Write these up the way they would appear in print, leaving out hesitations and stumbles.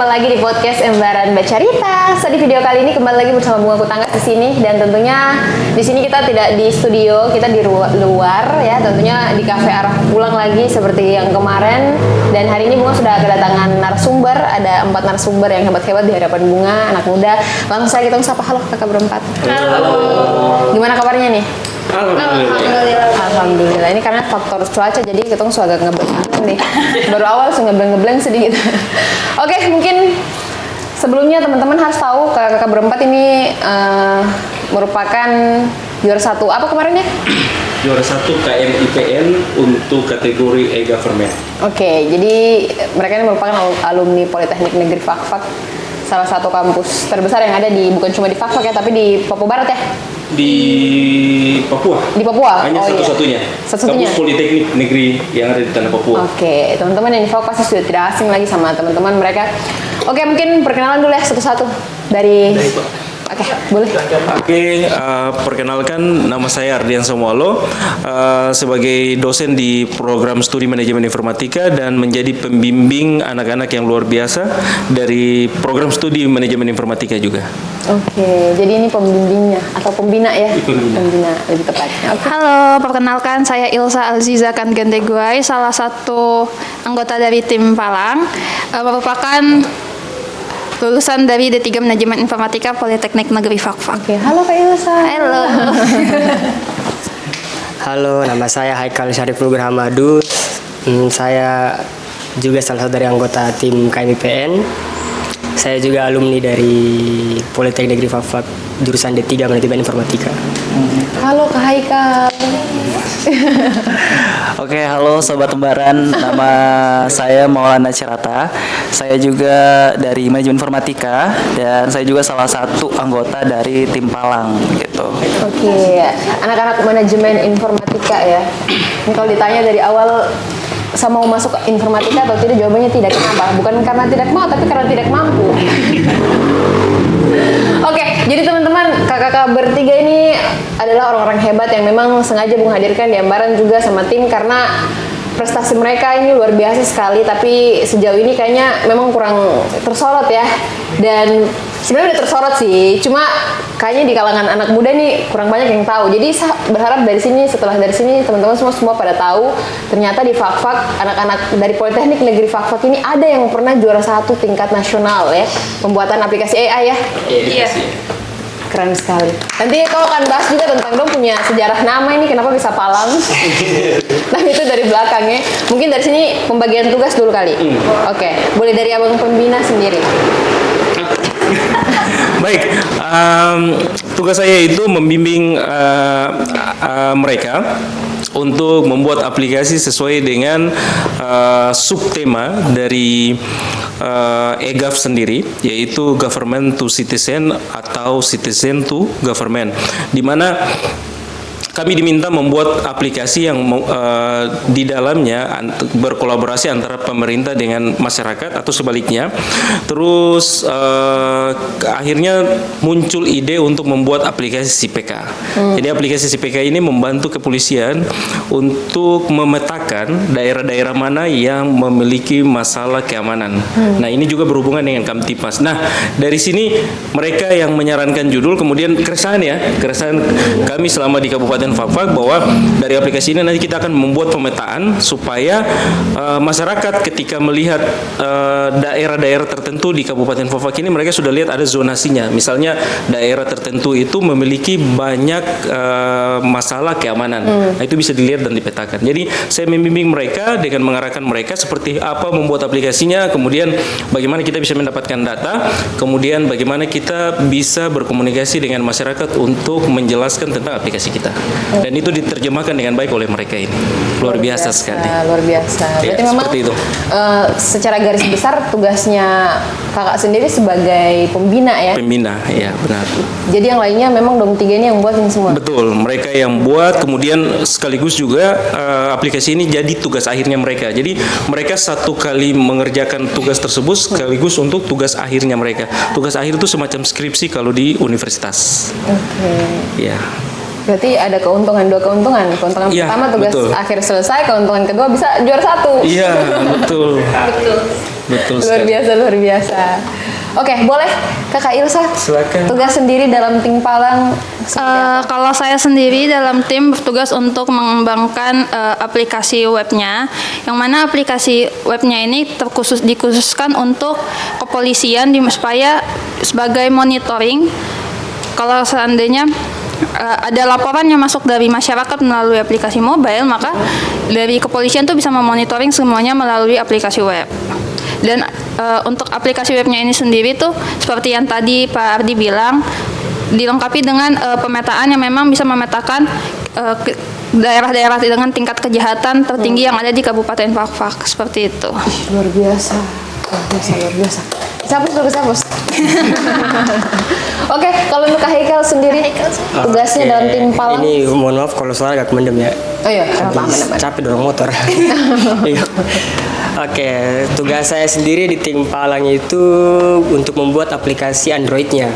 lagi di podcast Embaran Bercerita. So, di video kali ini kembali lagi bersama Bunga Kutanggas di sini, dan tentunya di sini kita tidak di studio, kita di luar ya, tentunya di kafe arah pulang lagi seperti yang kemarin. Dan hari ini Bunga sudah kedatangan narasumber, ada 4 narasumber yang hebat-hebat di hadapan Bunga, anak muda. Langsung saya kita sapa, halo kakak berempat. Halo. Gimana kabarnya nih? Alhamdulillah. Ini karena faktor cuaca jadi kita suka agak ngebleng nih. Baru awal suka ngebleng sedikit. Oke, mungkin sebelumnya teman-teman harus tahu kakak berempat ini merupakan juara 1 apa kemarin ya? Juara 1 KMIPN untuk kategori e-government. Oke, jadi mereka ini merupakan alumni Politeknik Negeri Fakfak, salah satu kampus terbesar yang ada di, bukan cuma di Fakfak ya, tapi di Papua Barat ya? Di Papua. Di Papua? Hanya satu-satunya. Satu-satunya? Kampus Politeknik Negeri yang ada di Tanah Papua. Oke, teman-teman yang di Fakfak pasti sudah tidak asing lagi sama teman-teman mereka. Oke, mungkin perkenalan dulu ya satu-satu dari Oke, boleh. Oke, perkenalkan nama saya Ardian Samualo, sebagai dosen di program studi manajemen informatika dan menjadi pembimbing anak-anak yang luar biasa dari program studi manajemen informatika juga. Oke, jadi ini pembimbingnya atau pembina ya? Pembina lebih tepatnya. Okay. Halo, perkenalkan saya Ilsa Alziza Kangendeguai, salah satu anggota dari tim Palang, merupakan lulusan dari D3 Manajemen Informatika Politeknik Negeri Fakfak. Oke, halo Kak Ilsa. Halo. Halo, nama saya Haikal Syarif Nugraha Madu. Saya juga salah satu dari anggota tim KMIPN. Saya juga alumni dari Politeknik Negeri Fakfak, jurusan D3 Manajemen Informatika. Halo Kak Haikal. Oke, halo Sobat Embaran, nama saya Maulana Cirata. Saya juga dari Manajemen Informatika dan saya juga salah satu anggota dari tim Palang gitu. Oke, anak-anak Manajemen Informatika ya. Ini kalau ditanya dari awal sama mau masuk informatika atau tidak, jawabannya tidak. Kenapa? Bukan karena tidak mau, tapi karena tidak mampu. Oke, jadi teman-teman, kakak-kakak bertiga ini adalah orang-orang hebat yang memang sengaja Bung hadirkan di Embaran juga sama tim, karena prestasi mereka ini luar biasa sekali, tapi sejauh ini kayaknya memang kurang tersorot ya. Dan sebenarnya udah tersorot sih, cuma kayaknya di kalangan anak muda nih kurang banyak yang tahu. Jadi saya berharap dari sini, setelah dari sini teman-teman semua pada tahu ternyata di Fakfak, anak-anak dari Politeknik Negeri Fakfak ini ada yang pernah juara 1 tingkat nasional ya, pembuatan aplikasi AI ya. Iya. Keren sekali. Nanti kau akan bahas juga tentang dong punya sejarah nama ini, kenapa bisa Palang. Tapi itu dari belakangnya. Mungkin dari sini pembagian tugas dulu kali. Oke, boleh dari abang pembina sendiri. Baik, tugas saya itu membimbing mereka untuk membuat aplikasi sesuai dengan subtema dari e-gov sendiri, yaitu government to citizen atau citizen to government, di mana kami diminta membuat aplikasi yang di dalamnya berkolaborasi antara pemerintah dengan masyarakat atau sebaliknya. Terus akhirnya muncul ide untuk membuat aplikasi CPK. Jadi aplikasi CPK ini membantu kepolisian untuk memetakan daerah-daerah mana yang memiliki masalah keamanan. Nah, ini juga berhubungan dengan Kamtipas. Nah, dari sini mereka yang menyarankan judul, kemudian keresahan kami selama di Kabupaten Fakfak bahwa dari aplikasi ini nanti kita akan membuat pemetaan supaya masyarakat ketika melihat daerah-daerah tertentu di Kabupaten Fakfak ini, mereka sudah lihat ada zonasinya. Misalnya daerah tertentu itu memiliki banyak masalah keamanan. Nah, itu bisa dilihat dan dipetakan. Jadi saya membimbing mereka dengan mengarahkan mereka seperti apa membuat aplikasinya, kemudian bagaimana kita bisa mendapatkan data, kemudian bagaimana kita bisa berkomunikasi dengan masyarakat untuk menjelaskan tentang aplikasi kita. Dan itu diterjemahkan dengan baik oleh mereka ini. Luar biasa sekali. Luar biasa. Berarti Ya, memang itu. Secara garis besar tugasnya kakak sendiri sebagai pembina ya? Pembina, ya benar. Jadi yang lainnya memang dom 3 ini yang buat ini semua? Betul, mereka yang buat, kemudian sekaligus juga aplikasi ini jadi tugas akhirnya mereka. Jadi mereka satu kali mengerjakan tugas tersebut sekaligus untuk tugas akhirnya mereka. Tugas akhir itu semacam skripsi kalau di universitas. Oke. Ya. Berarti ada dua keuntungan. Keuntungan pertama tugas betul. akhir selesai, keuntungan kedua bisa juara 1. Iya, betul. Betul. Betul Luar sekali. biasa, luar biasa. Oke, boleh Kakak Ilsa Silakan. tugas sendiri dalam tim Palang seperti apa? Kalau saya sendiri dalam tim bertugas untuk mengembangkan aplikasi webnya, yang mana aplikasi webnya ini dikhususkan untuk kepolisian supaya sebagai monitoring. Kalau seandainya ada laporan yang masuk dari masyarakat melalui aplikasi mobile, maka dari kepolisian tuh bisa memonitoring semuanya melalui aplikasi web. Dan untuk aplikasi webnya ini sendiri tuh seperti yang tadi Pak Ardi bilang, dilengkapi dengan pemetaan yang memang bisa memetakan daerah-daerah dengan tingkat kejahatan tertinggi yang ada di Kabupaten Fakfak, seperti itu. Luar biasa. Luar biasa, luar biasa. Sapus. Oke, kalau untuk Kak Haikal sendiri tugasnya Oke, dalam tim Palang. Ini mohon maaf kalau suara agak mendem ya. Oh iya, apa Habis capek dorong motor. Iya. Oke, tugas saya sendiri di tim Palang itu untuk membuat aplikasi Android-nya.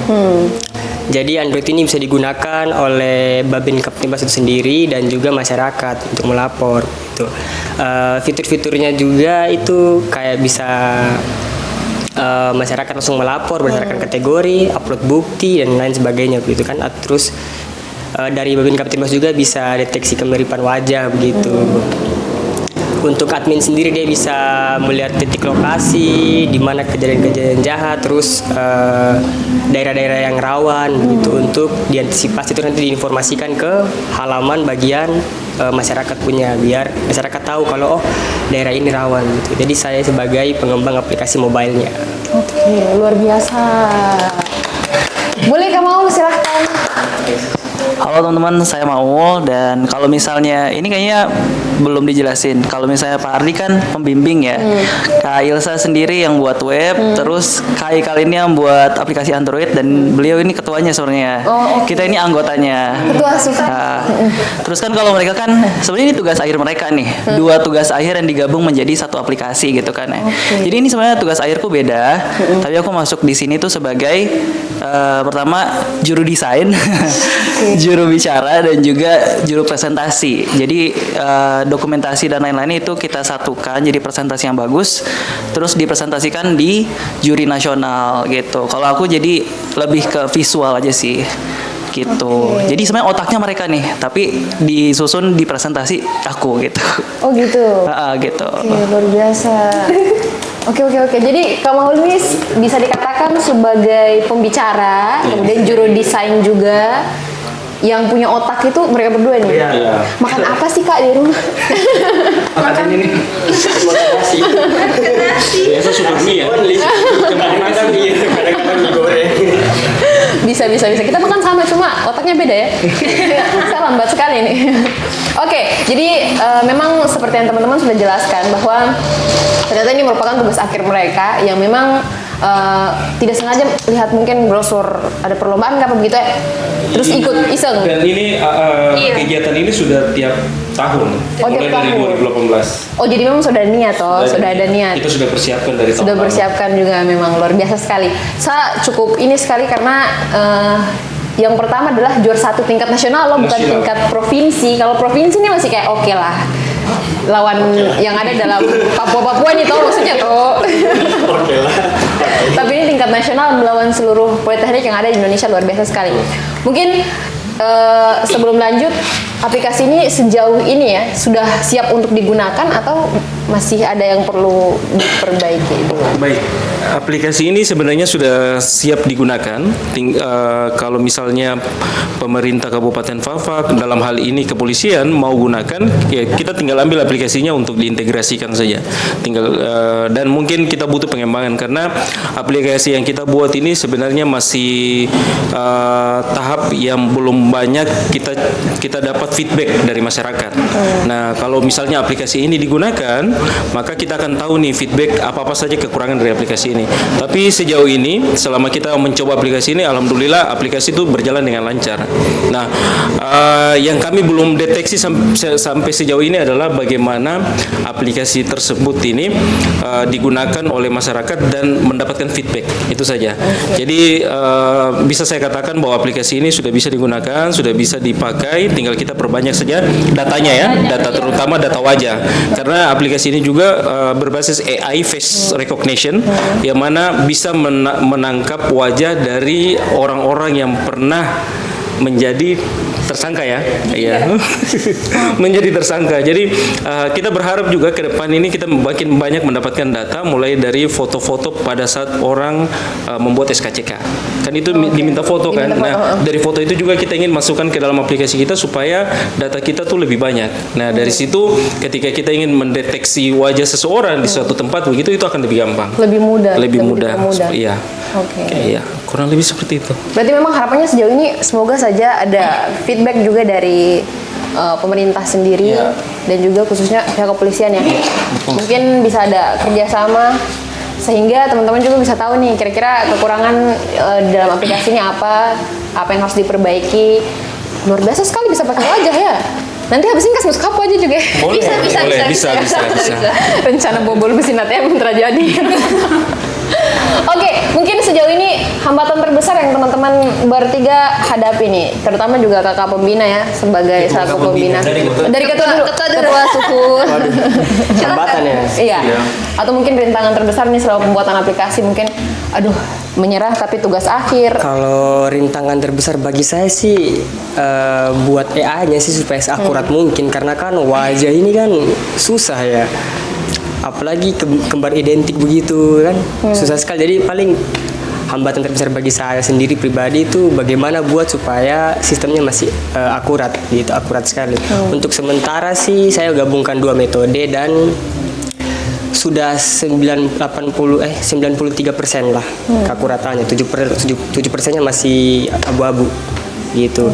Jadi Android ini bisa digunakan oleh Babin Kaptibas itu sendiri dan juga masyarakat untuk melapor. Gitu. Fitur-fiturnya juga itu kayak bisa masyarakat langsung melapor berdasarkan kategori, upload bukti dan lain sebagainya begitu kan. Terus dari Babin Kaptibas juga bisa deteksi kemiripan wajah begitu. Untuk admin sendiri dia bisa melihat titik lokasi di mana kejadian-kejadian jahat, terus daerah-daerah yang rawan begitu untuk diantisipasi, itu nanti diinformasikan ke halaman bagian masyarakat punya, biar masyarakat tahu kalau oh daerah ini rawan gitu. Jadi saya sebagai pengembang aplikasi mobilenya. Oke, luar biasa. Boleh Kak Maul, silahkan. Halo teman-teman, saya Maul, dan kalau misalnya ini kayaknya belum dijelasin. Kalau misalnya Pak Ardi kan pembimbing ya, Kak Ilsa sendiri yang buat web, terus Kak Haikal ini yang buat aplikasi Android, dan beliau ini ketuanya sebenarnya. Oh, oke. Kita ini anggotanya. Ketua Suka. Nah, terus kan kalau mereka kan sebenarnya ini tugas akhir mereka nih, dua tugas akhir yang digabung menjadi satu aplikasi gitu kan ya. Jadi ini sebenarnya tugas akhirku beda, tapi aku masuk di sini tuh sebagai pertama juru desain, juru bicara, dan juga juru presentasi. Jadi dokumentasi dan lain-lain itu kita satukan jadi presentasi yang bagus, terus dipresentasikan di juri nasional gitu. Kalau aku jadi lebih ke visual aja sih gitu. Jadi sebenarnya otaknya mereka nih, tapi disusun di presentasi aku gitu. Oh gitu. Gitu. Oke, luar biasa. Oke. Jadi Kak Maul ini bisa dikatakan sebagai pembicara, kemudian juru desain juga. Yang punya otak itu mereka berdua nih. Iya. Makan apa sih Kak di rumah? Makan ini nih. Biasa suka mie ya. Kadang-kadang mie goreng. Bisa. Kita makan sama, cuma otaknya beda ya. Saya lambat sekali nih. Oke, jadi memang seperti yang teman-teman sudah jelaskan bahwa ternyata ini merupakan tugas akhir mereka yang memang tidak sengaja lihat mungkin brosur ada perlombaan apa begitu ya, terus ikut iseng. Dan ini kegiatan ini sudah tiap tahun, mulai tiap dari tahun. 2018. Oh jadi memang sudah ada niat sudah ada niat. Kita sudah persiapkan dari tahun Sudah lalu. bersiapkan juga, memang luar biasa sekali. Saya cukup ini sekali karena yang pertama adalah juara 1 tingkat nasional loh, bukan Nasional. tingkat provinsi. Kalau provinsi ini masih kayak oke lah. Lawan yang ada dalam Papua nih toh maksudnya toh. Tapi ini tingkat nasional melawan seluruh politeknik yang ada di Indonesia, luar biasa sekali. Mungkin sebelum lanjut, aplikasi ini sejauh ini ya sudah siap untuk digunakan atau masih ada yang perlu diperbaiki dulu? Baik, aplikasi ini sebenarnya sudah siap digunakan. Kalau misalnya pemerintah Kabupaten Fakfak, dalam hal ini kepolisian mau gunakan, ya kita tinggal ambil aplikasinya untuk diintegrasikan saja. Dan mungkin kita butuh pengembangan karena aplikasi yang kita buat ini sebenarnya masih tahap yang belum banyak kita dapat feedback dari masyarakat. Nah, kalau misalnya aplikasi ini digunakan, maka kita akan tahu nih feedback apa-apa saja kekurangan dari aplikasi ini. Tapi sejauh ini selama kita mencoba aplikasi ini, alhamdulillah aplikasi itu berjalan dengan lancar. Nah, yang kami belum deteksi sampai sejauh ini adalah bagaimana aplikasi tersebut ini digunakan oleh masyarakat dan mendapatkan feedback. Itu saja. Jadi bisa saya katakan bahwa aplikasi ini sudah bisa digunakan, sudah bisa dipakai, tinggal kita perbanyak saja datanya ya, data terutama data wajah. Karena aplikasi ini juga berbasis AI face recognition, yang mana bisa menangkap wajah dari orang-orang yang pernah menjadi tersangka ya, iya, menjadi tersangka. Jadi kita berharap juga ke depan ini kita makin banyak mendapatkan data, mulai dari foto-foto pada saat orang membuat SKCK. Kan itu diminta foto kan. Nah, dari foto itu juga kita ingin masukkan ke dalam aplikasi kita supaya data kita tuh lebih banyak. Nah, dari situ ketika kita ingin mendeteksi wajah seseorang di suatu tempat begitu, itu akan lebih gampang. Lebih mudah. Lebih mudah. Iya. Oke. Iya, kurang lebih seperti itu. Berarti memang harapannya sejauh ini semoga saja ada feedback juga dari pemerintah sendiri dan juga khususnya pihak kepolisian ya. Mungkin bisa ada kerjasama sehingga teman-teman juga bisa tahu nih kira-kira kekurangan dalam aplikasinya apa yang harus diperbaiki. Luar biasa sekali bisa pakai wajah ya. Nanti habis ini kasih kapu aja juga. Boleh, bisa. Rencana bobol mesin ATM terjadi. Oke, mungkin sejauh ini hambatan terbesar yang teman-teman bertiga hadapi nih, terutama juga kakak pembina ya, sebagai selaku pembina. Dari ketua suku. Hambatan ya. Iya. Atau mungkin rintangan terbesar nih selama pembuatan aplikasi, mungkin menyerah tapi tugas akhir. Kalau rintangan terbesar bagi saya sih buat AI-nya sih supaya seakurat mungkin, karena kan wajah ini kan susah ya. Apalagi kembar identik begitu kan, susah sekali. Jadi paling hambatan terbesar bagi saya sendiri pribadi itu bagaimana buat supaya sistemnya masih akurat gitu, akurat sekali. Untuk sementara sih saya gabungkan dua metode dan sudah 93% lah keakuratannya, 7%-nya masih abu-abu gitu.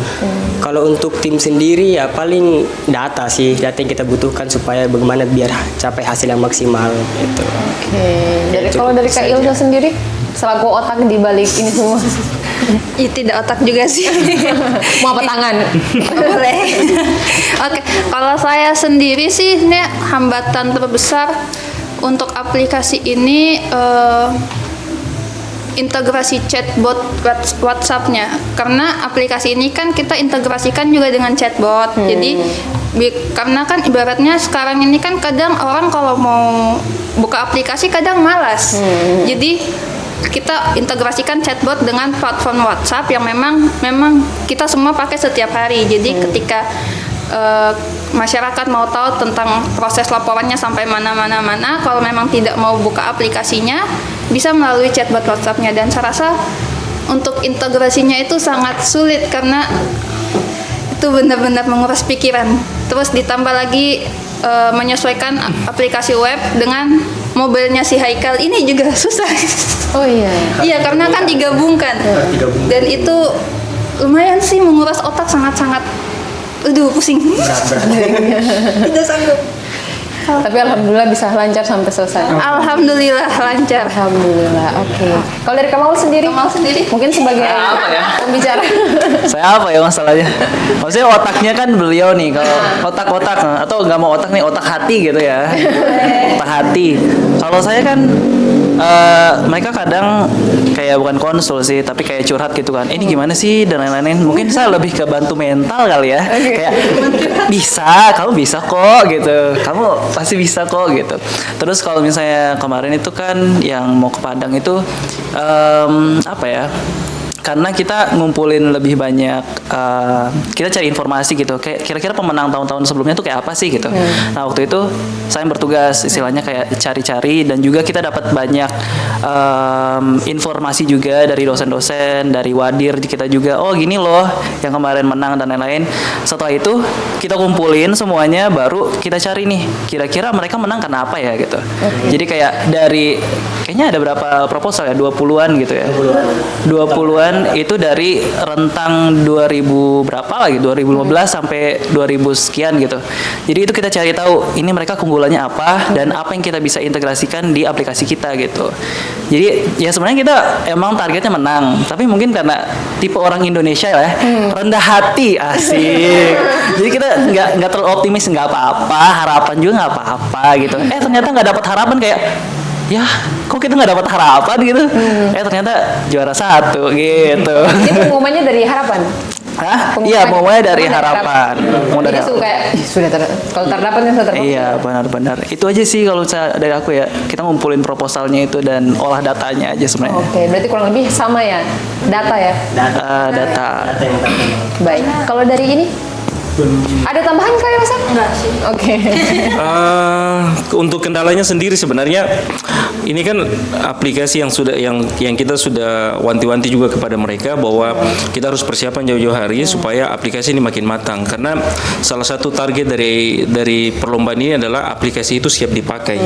Kalau untuk tim sendiri ya paling data yang kita butuhkan supaya bagaimana biar capai hasil yang maksimal gitu. Oke. Kalau dari Kak Ilsa sendiri selaku otak di balik ini semua. Tidak otak juga sih. Mau apa tangan? Boleh. Oke, kalau saya sendiri sih ini hambatan terbesar untuk aplikasi ini integrasi chatbot WhatsApp-nya, karena aplikasi ini kan kita integrasikan juga dengan chatbot. Jadi karena kan ibaratnya sekarang ini kan kadang orang kalau mau buka aplikasi kadang malas. Jadi kita integrasikan chatbot dengan platform WhatsApp yang memang kita semua pakai setiap hari. Jadi ketika masyarakat mau tahu tentang proses laporannya sampai mana, kalau memang tidak mau buka aplikasinya bisa melalui chatbot WhatsApp-nya, dan saya rasa untuk integrasinya itu sangat sulit karena itu benar-benar menguras pikiran. Terus ditambah lagi menyesuaikan aplikasi web dengan mobilnya si Haikal ini juga susah. Oh iya. Iya, karena kan digabungkan. Dan itu lumayan sih menguras otak sangat-sangat. Pusing. Tidak sanggup. Tapi alhamdulillah bisa lancar sampai selesai. Alhamdulillah lancar. Alhamdulillah. Oke. Kalau dari Kamal sendiri? Mungkin sebagai pembicara. Saya apa ya masalahnya? Maksudnya otaknya kan beliau nih, kalau otak-otak atau nggak mau otak nih, otak hati gitu ya. Otak hati. Kalau saya kan mereka kadang kayak bukan konsul sih, tapi kayak curhat gitu kan. Ini gimana sih dan lain-lain. Mungkin saya lebih ke bantu mental kali ya. Kayak kamu bisa kok gitu. Kamu pasti bisa kok gitu. Terus kalau misalnya kemarin itu kan yang mau ke Padang itu karena kita ngumpulin lebih banyak, kita cari informasi gitu, kayak kira-kira pemenang tahun-tahun sebelumnya tuh kayak apa sih gitu. Nah waktu itu saya bertugas istilahnya kayak cari-cari, dan juga kita dapat banyak informasi juga dari dosen-dosen, dari wadir kita juga. Oh gini loh yang kemarin menang dan lain-lain. Setelah itu kita kumpulin semuanya, baru kita cari nih kira-kira mereka menang karena apa ya gitu. Jadi kayak kayaknya ada berapa proposal ya, 20-an gitu ya. 20-an itu dari rentang 2000 berapa lagi, 2015 sampai 2000 sekian gitu. Jadi itu kita cari tahu ini mereka keunggulannya apa dan apa yang kita bisa integrasikan di aplikasi kita gitu. Jadi ya sebenarnya kita emang targetnya menang, tapi mungkin karena tipe orang Indonesia ya, rendah hati, asik. Jadi kita nggak terlalu optimis, nggak apa-apa, harapan juga nggak apa-apa gitu. Ternyata nggak dapat harapan, kayak ya kok kita nggak dapat harapan gitu. Ternyata juara 1 gitu. Ini pengumumannya dari harapan? Hah? Iya, mau mulai dari harapan. Mau dari Jadi kayak kalau terdapat yang sudah terpakai. Iya, benar-benar. Itu aja sih kalau dari aku ya. Kita ngumpulin proposalnya itu dan olah datanya aja sebenarnya. Oke, berarti kurang lebih sama ya, data ya. Data. Baik. Kalau dari ini ada tambahan kah ya Mas? Enggak sih. Oke. Untuk kendalanya sendiri sebenarnya ini kan aplikasi yang kita sudah wanti-wanti juga kepada mereka bahwa kita harus persiapan jauh-jauh hari supaya aplikasi ini makin matang, karena salah satu target dari perlombaan ini adalah aplikasi itu siap dipakai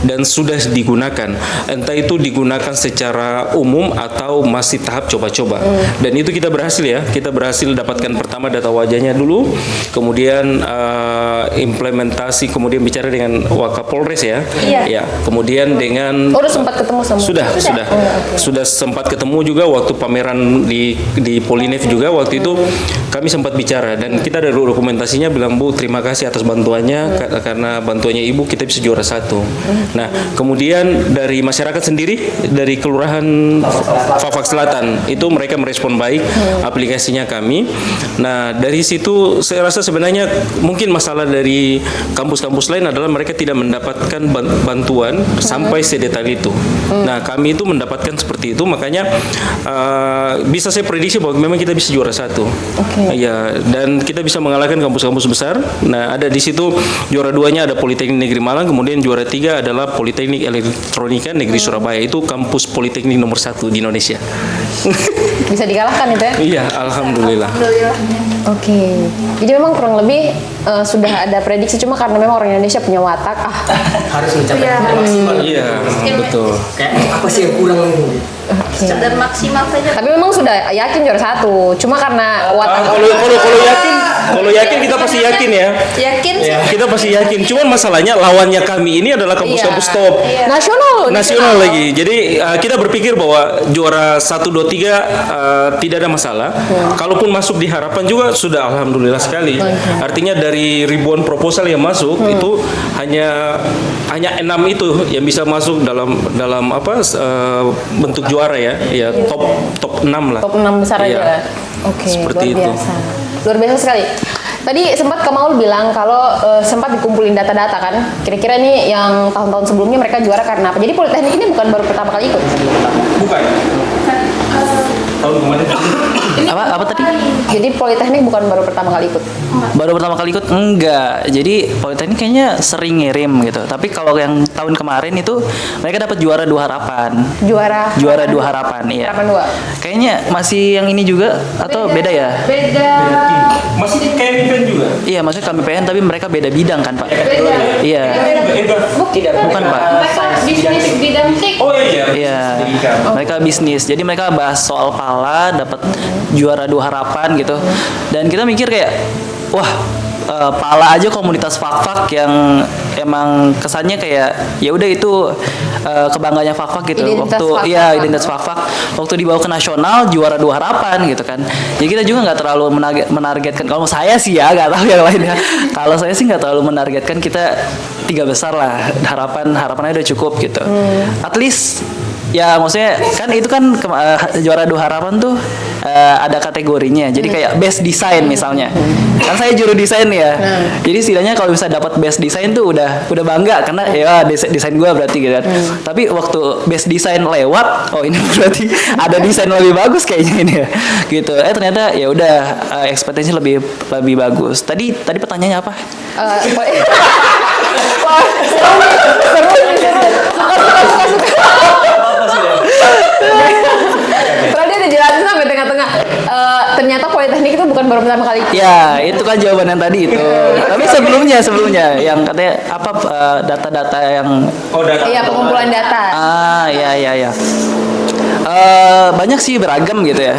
dan sudah digunakan, entah itu digunakan secara umum atau masih tahap coba-coba. Dan itu kita berhasil dapatkan pertama data wajahnya dulu, kemudian implementasi, kemudian bicara dengan Wakapolres ya. Iya. Ya, kemudian dengan Udah sempat ketemu sama. sudah sempat ketemu juga waktu pameran di Polinev juga waktu itu kami sempat bicara dan kita ada dokumentasinya, bilang Bu terima kasih atas bantuannya, karena bantuannya Ibu kita bisa juara 1. Nah, kemudian dari masyarakat sendiri dari Kelurahan Fafak Selatan itu mereka merespon baik aplikasinya kami. Nah, dari situ saya rasa sebenarnya mungkin masalah dari kampus-kampus lain adalah mereka tidak mendapatkan bantuan sampai sedetail itu. Nah, kami itu mendapatkan seperti itu, makanya bisa saya prediksi bahwa memang kita bisa juara 1. Ya, dan kita bisa mengalahkan kampus-kampus besar. Nah, ada di situ juara 2-nya ada Politeknik Negeri Malang, kemudian juara 3 adalah Politeknik Elektronika Negeri Surabaya. Itu kampus politeknik nomor 1 di Indonesia. Bisa dikalahkan itu ya? Iya, alhamdulillah. Oke. Jadi memang kurang lebih sudah ada prediksi, cuma karena memang orang Indonesia punya watak Harus mencapai maksimal. Iya, betul. Kayak apa sih yang kurang ini? Dan maksimal saja. tapi memang sudah yakin juara 1, cuma karena watak. Kalau yakin kita pasti yakin ya. Yakin sih. Kita pasti yakin. Cuman masalahnya lawannya kami ini adalah kampus-kampus top. Nasional lagi. Jadi kita berpikir bahwa juara 1, 2, 3 tidak ada masalah. Kalaupun masuk di harapan juga sudah alhamdulillah sekali. Artinya dari ribuan proposal yang masuk itu hanya 6 itu yang bisa masuk dalam bentuk juara ya. Ya top 6 lah. Top 6 besar Iya. aja. Oke, Seperti luar itu. biasa. Luar biasa sekali. Tadi sempat Kamaul bilang kalau sempat dikumpulin data-data kan. Kira-kira nih yang tahun-tahun sebelumnya mereka juara karena apa? Jadi Politeknik ini bukan baru pertama kali ikut. Bukan. Tahun kemarin. Apa tadi? Jadi Politeknik bukan baru pertama kali ikut. Baru pertama kali ikut? Enggak. Jadi Politeknik kayaknya sering ngirim gitu. Tapi kalau yang tahun kemarin itu mereka dapat juara 2 harapan. Juara 2 harapan, iya. harapan 2. Kayaknya masih yang ini juga atau beda ya? Beda. Masih kayak event juga. Iya, maksudnya kami PN tapi mereka beda bidang kan, Pak? Iya. Bukan, Pak. Mereka bisnis bidang TIK. Oh iya. Iya. Mereka bisnis. Jadi mereka bahas soal pala, dapat juara 2 harapan gitu. Dan kita mikir kayak, wah, pala aja komunitas fak-fak yang emang kesannya kayak ya udah itu kebanggaannya fak-fak gitu. Identitas Waktu fak-fak. iya identitas fak-fak waktu dibawa ke nasional juara 2 harapan gitu kan. Jadi kita juga nggak terlalu menargetkan, kalau saya sih ya, nggak tahu yang lainnya. Kalau saya sih nggak terlalu menargetkan kita 3 besar lah, harapannya udah cukup gitu. At least ya maksudnya kan itu kan juara 2 harapan tuh ada kategorinya. Jadi kayak best design misalnya. Kan saya juru desain ya. Jadi setidaknya kalau bisa dapat best design tuh udah bangga karena ya desain gua berarti gitu kan. Tapi waktu best design lewat, oh ini berarti ada desain lebih bagus kayaknya ini ya. Gitu. Ternyata ya udah ekspektasi lebih bagus. Tadi pertanyaannya apa? Wah, seru. Soalnya dia udah jelasin sampai tengah-tengah. Ternyata Politeknik itu bukan baru pertama kali. Ya, itu kan jawaban yang tadi itu. Tapi sebelumnya yang katanya apa data-data yang data. Iya, pengumpulan data. Ya. Banyak sih, beragam gitu ya.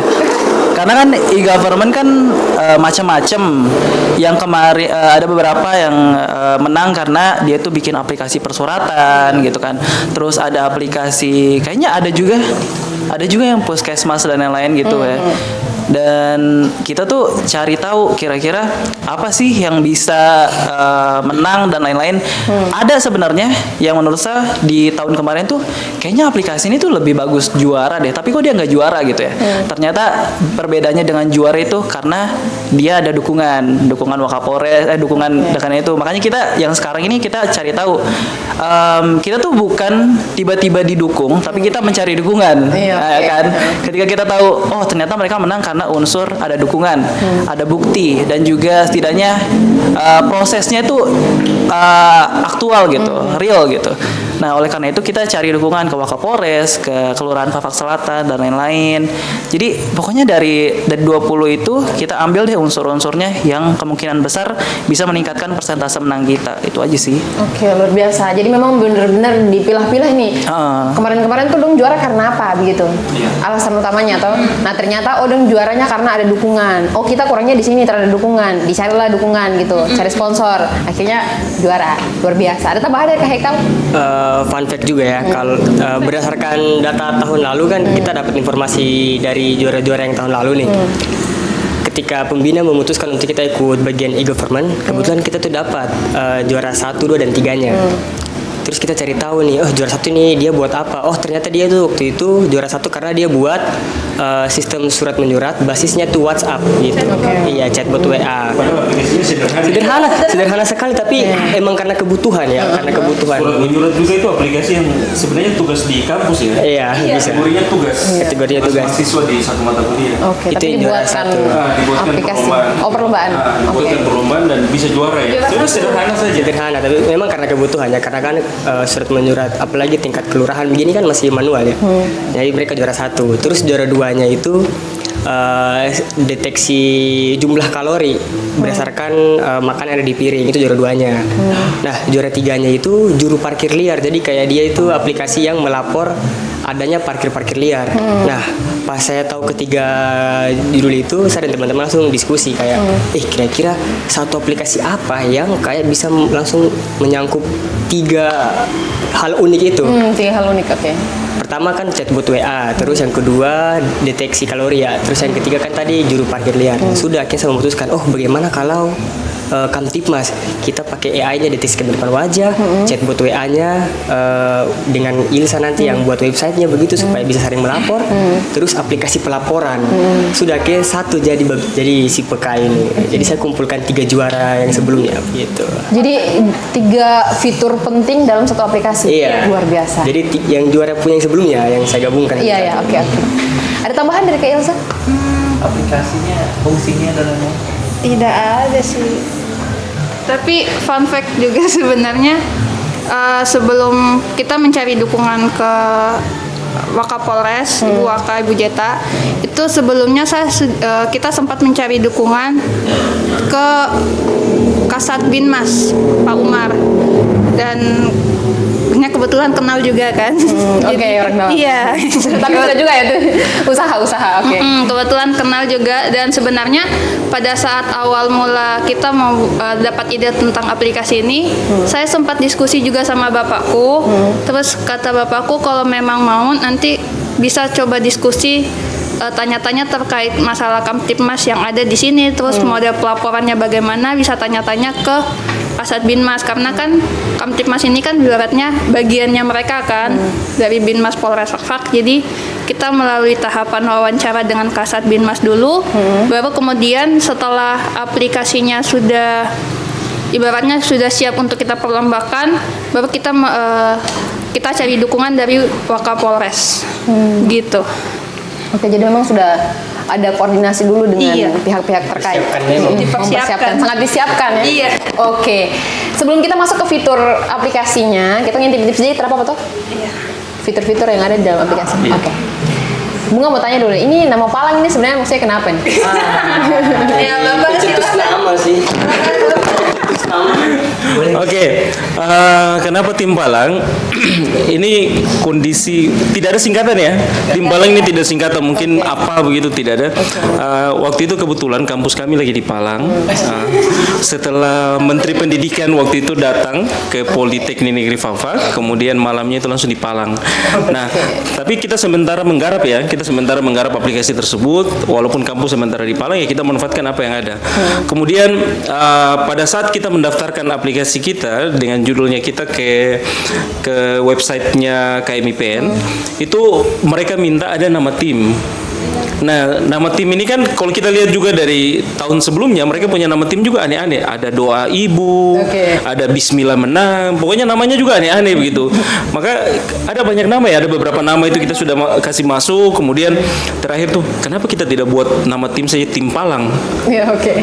Karena kan e-government kan macam-macam. Yang kemarin ada beberapa yang menang karena dia tuh bikin aplikasi persuratan gitu kan. Terus ada aplikasi, kayaknya ada juga yang puskesmas dan lain-lain gitu ya. dan kita tuh cari tahu kira-kira apa sih yang bisa menang dan lain-lain. Ada sebenarnya yang menurut saya di tahun kemarin tuh kayaknya aplikasi ini tuh lebih bagus juara deh, tapi kok dia nggak juara gitu ya. Ternyata perbedaannya dengan juara itu karena dia ada dukungan Wakapolres, dukungan dengan itu. Makanya kita yang sekarang ini kita cari tahu, kita tuh bukan tiba-tiba didukung, tapi kita mencari dukungan. Kan ketika kita tahu oh ternyata mereka menang karena unsur ada dukungan, ada bukti, dan juga setidaknya prosesnya itu aktual gitu, real gitu. Nah oleh karena itu kita cari dukungan ke Wakapolres, ke Kelurahan Fafak Selatan dan lain-lain. Jadi pokoknya dari 20 itu kita ambil deh unsur-unsurnya yang kemungkinan besar bisa meningkatkan persentase menang kita. Itu aja sih. Oke, luar biasa. Jadi memang benar-benar dipilah-pilah nih. Kemarin-kemarin tuh dong juara karena apa begitu? Alasan utamanya toh. Nah ternyata dong juaranya karena ada dukungan. Oh kita kurangnya di sini terhadap dukungan. Dicarilah dukungan gitu, cari sponsor. Akhirnya juara. Luar biasa. Ada tambahan dari Kak Haikal? Fun fact juga ya, kalau berdasarkan data tahun lalu kan kita dapat informasi dari juara-juara yang tahun lalu nih. Ketika pembina memutuskan untuk kita ikut bagian e-government, kebetulan kita tuh dapat juara 1, 2, dan 3-nya. Terus kita cari tahu nih, oh juara 1 nih dia buat apa? Oh ternyata dia tuh waktu itu juara 1 karena dia buat sistem surat menyurat, basisnya tuh WhatsApp gitu. Iya, chatbot WA. Sederhana sekali, tapi emang karena kebutuhan ya, karena kebutuhan. Surat menyurat juga itu aplikasi yang sebenarnya tugas di kampus ya. Iya, bisa. Kategorinya tugas. Kategorinya tugas. Mahasiswa di satu mata kuliah. Oke, Itu tapi yang juara dibuatkan satu. Dibuatkan aplikasi. perlombaan. Oh perlombaan. Buatkan perlombaan dan bisa juara ya. Itu sederhana saja. Sederhana, tapi memang karena kebutuhan ya, karena kan surat menyurat apalagi tingkat kelurahan begini kan masih manual ya. Jadi mereka juara 1. Terus juara 2-nya itu deteksi jumlah kalori berdasarkan makanan yang ada di piring, itu juara 2-nya. Nah juara 3-nya itu juru parkir liar, jadi kayak dia itu aplikasi yang melapor adanya parkir liar. Nah pas saya tahu ketiga judul itu, saya dan teman-teman langsung diskusi kayak kira-kira satu aplikasi apa yang kayak bisa langsung menyangkut 3 hal unik itu. 3 hal unik, oke. Pertama kan chatbot WA, terus yang kedua deteksi kalori ya, terus yang ketiga kan tadi juru parkir liar. Sudah akhirnya saya memutuskan, oh bagaimana kalau Kamtipmas kita pakai AI-nya deteksi ke depan wajah, chatbot WA-nya dengan Ilsa nanti yang buat websitenya begitu supaya bisa saling melapor, terus aplikasi pelaporan. Sudah akhirnya satu jadi si PK ini. Jadi saya kumpulkan 3 juara yang sebelumnya gitu. Jadi 3 fitur penting dalam satu aplikasi. Iya. Luar biasa. Jadi yang juara punya yang sebelumnya yang saya gabungkan. Iya, oke. Ada tambahan dari Kak Ilsa? Aplikasinya, fungsinya dan lain-lain. Tidak ada sih. Tapi fun fact juga sebenarnya sebelum kita mencari dukungan ke Wakapolres, Ibu Waka, Ibu Jeta, itu sebelumnya kita sempat mencari dukungan ke Kasat Binmas Pak Umar, dan kebetulan kenal juga kan. Oke, orang kenal. Iya. Tapi bisa juga ya tuh usaha-usaha, oke. Kebetulan kenal juga, dan sebenarnya pada saat awal mula kita mau dapat ide tentang aplikasi ini, saya sempat diskusi juga sama bapakku. Terus kata bapakku kalau memang mau nanti bisa coba diskusi tanya-tanya terkait masalah Kamtipmas yang ada di sini, terus model pelaporannya bagaimana, bisa tanya-tanya ke Kasat Binmas, karena kan Kamtipmas ini kan ibaratnya bagiannya mereka kan dari Binmas Polres Fak. Jadi kita melalui tahapan wawancara dengan Kasat Binmas dulu, baru kemudian setelah aplikasinya sudah ibaratnya sudah siap untuk kita perlombakan, baru kita cari dukungan dari Wakapolres gitu. Oke, jadi memang sudah ada koordinasi dulu dengan pihak-pihak terkait. Dipersiapkan. Sangat disiapkan ya. Iya. Oke. Sebelum kita masuk ke fitur aplikasinya, kita ngintip-ngintip sedikit apa tuh? Iya. Fitur-fitur yang ada di dalam aplikasi. Oke. Bunga mau tanya dulu, ini nama Palang ini sebenarnya maksudnya kenapa nih? Ya, Bapak sih. Itu nama sih. Oke, kenapa tim Palang? Ini kondisi tidak ada singkatan ya. Tim Palang ini tidak singkatan, mungkin apa begitu tidak ada. Waktu itu kebetulan kampus kami lagi di Palang. Setelah Menteri Pendidikan waktu itu datang ke Politeknik Negeri Fafa, kemudian malamnya itu langsung di Palang. Nah, tapi kita sementara menggarap ya, kita sementara menggarap aplikasi tersebut. Walaupun kampus sementara di Palang ya kita manfaatkan apa yang ada. Kemudian pada saat kita mendaftarkan aplikasi kita dengan judulnya kita ke websitenya KMIPN, itu mereka minta ada nama tim. Nah, nama tim ini kan kalau kita lihat juga dari tahun sebelumnya mereka punya nama tim juga aneh-aneh. Ada doa ibu, ada Bismillah menang. Pokoknya namanya juga aneh-aneh begitu. Maka ada banyak nama ya, ada beberapa nama itu kita sudah kasih masuk. Kemudian terakhir tuh, kenapa kita tidak buat nama tim saja Tim Palang? Ya, oke.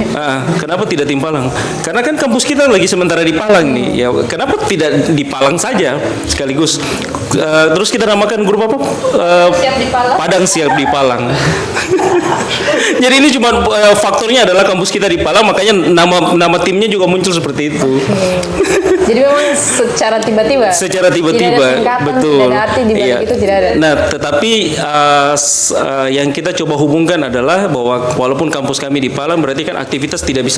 Kenapa tidak Tim Palang? Karena kan kampus kita lagi sementara di Palang nih. Ya, kenapa tidak di Palang saja sekaligus? Terus kita namakan grup apa? Siap di Palang. Padang Siap di Palang. Jadi ini cuma faktornya adalah kampus kita di Palang, makanya nama timnya juga muncul seperti itu. Jadi memang secara tiba-tiba. Secara tiba-tiba, tidak ada singkatan, betul. tidak ada arti di balik itu tidak ada. Nah, tetapi yang kita coba hubungkan adalah bahwa walaupun kampus kami di Palang, berarti kan aktivitas tidak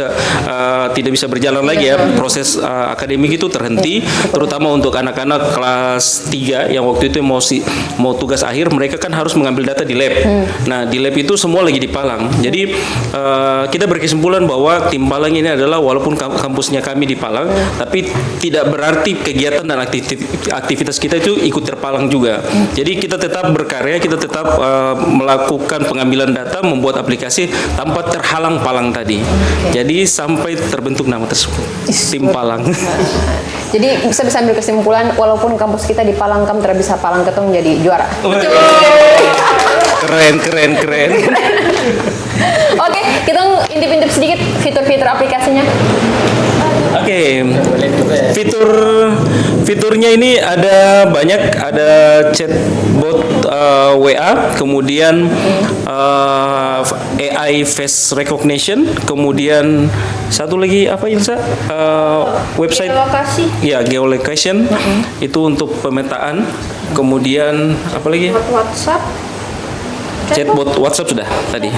bisa berjalan lagi ya. Proses akademik itu terhenti, terutama untuk anak-anak kelas 3 yang waktu itu mau tugas akhir, mereka kan harus mengambil data di lab. Nah, di lab itu semua lagi di Palang. Jadi kita berkesimpulan bahwa tim Palang ini adalah walaupun kampusnya kami di Palang, tapi tidak berarti kegiatan dan aktivitas kita itu ikut terpalang juga. Jadi kita tetap berkarya, kita tetap melakukan pengambilan data, membuat aplikasi tanpa terhalang Palang tadi. Jadi sampai terbentuk nama tersebut, tim Palang. Jadi bisa ambil kesimpulan walaupun kampus kita di Palang, kamu tidak bisa Palang ketemu jadi juara. Keren. Oke, kita intip-intip sedikit fitur-fitur aplikasinya. Oke, fiturnya ini ada banyak, ada chatbot WA, kemudian AI face recognition, kemudian satu lagi apa Ilsa? Website Lokasi. ya, geolocation itu untuk pemetaan, kemudian apa lagi? WhatsApp. Chatbot WhatsApp sudah tadi.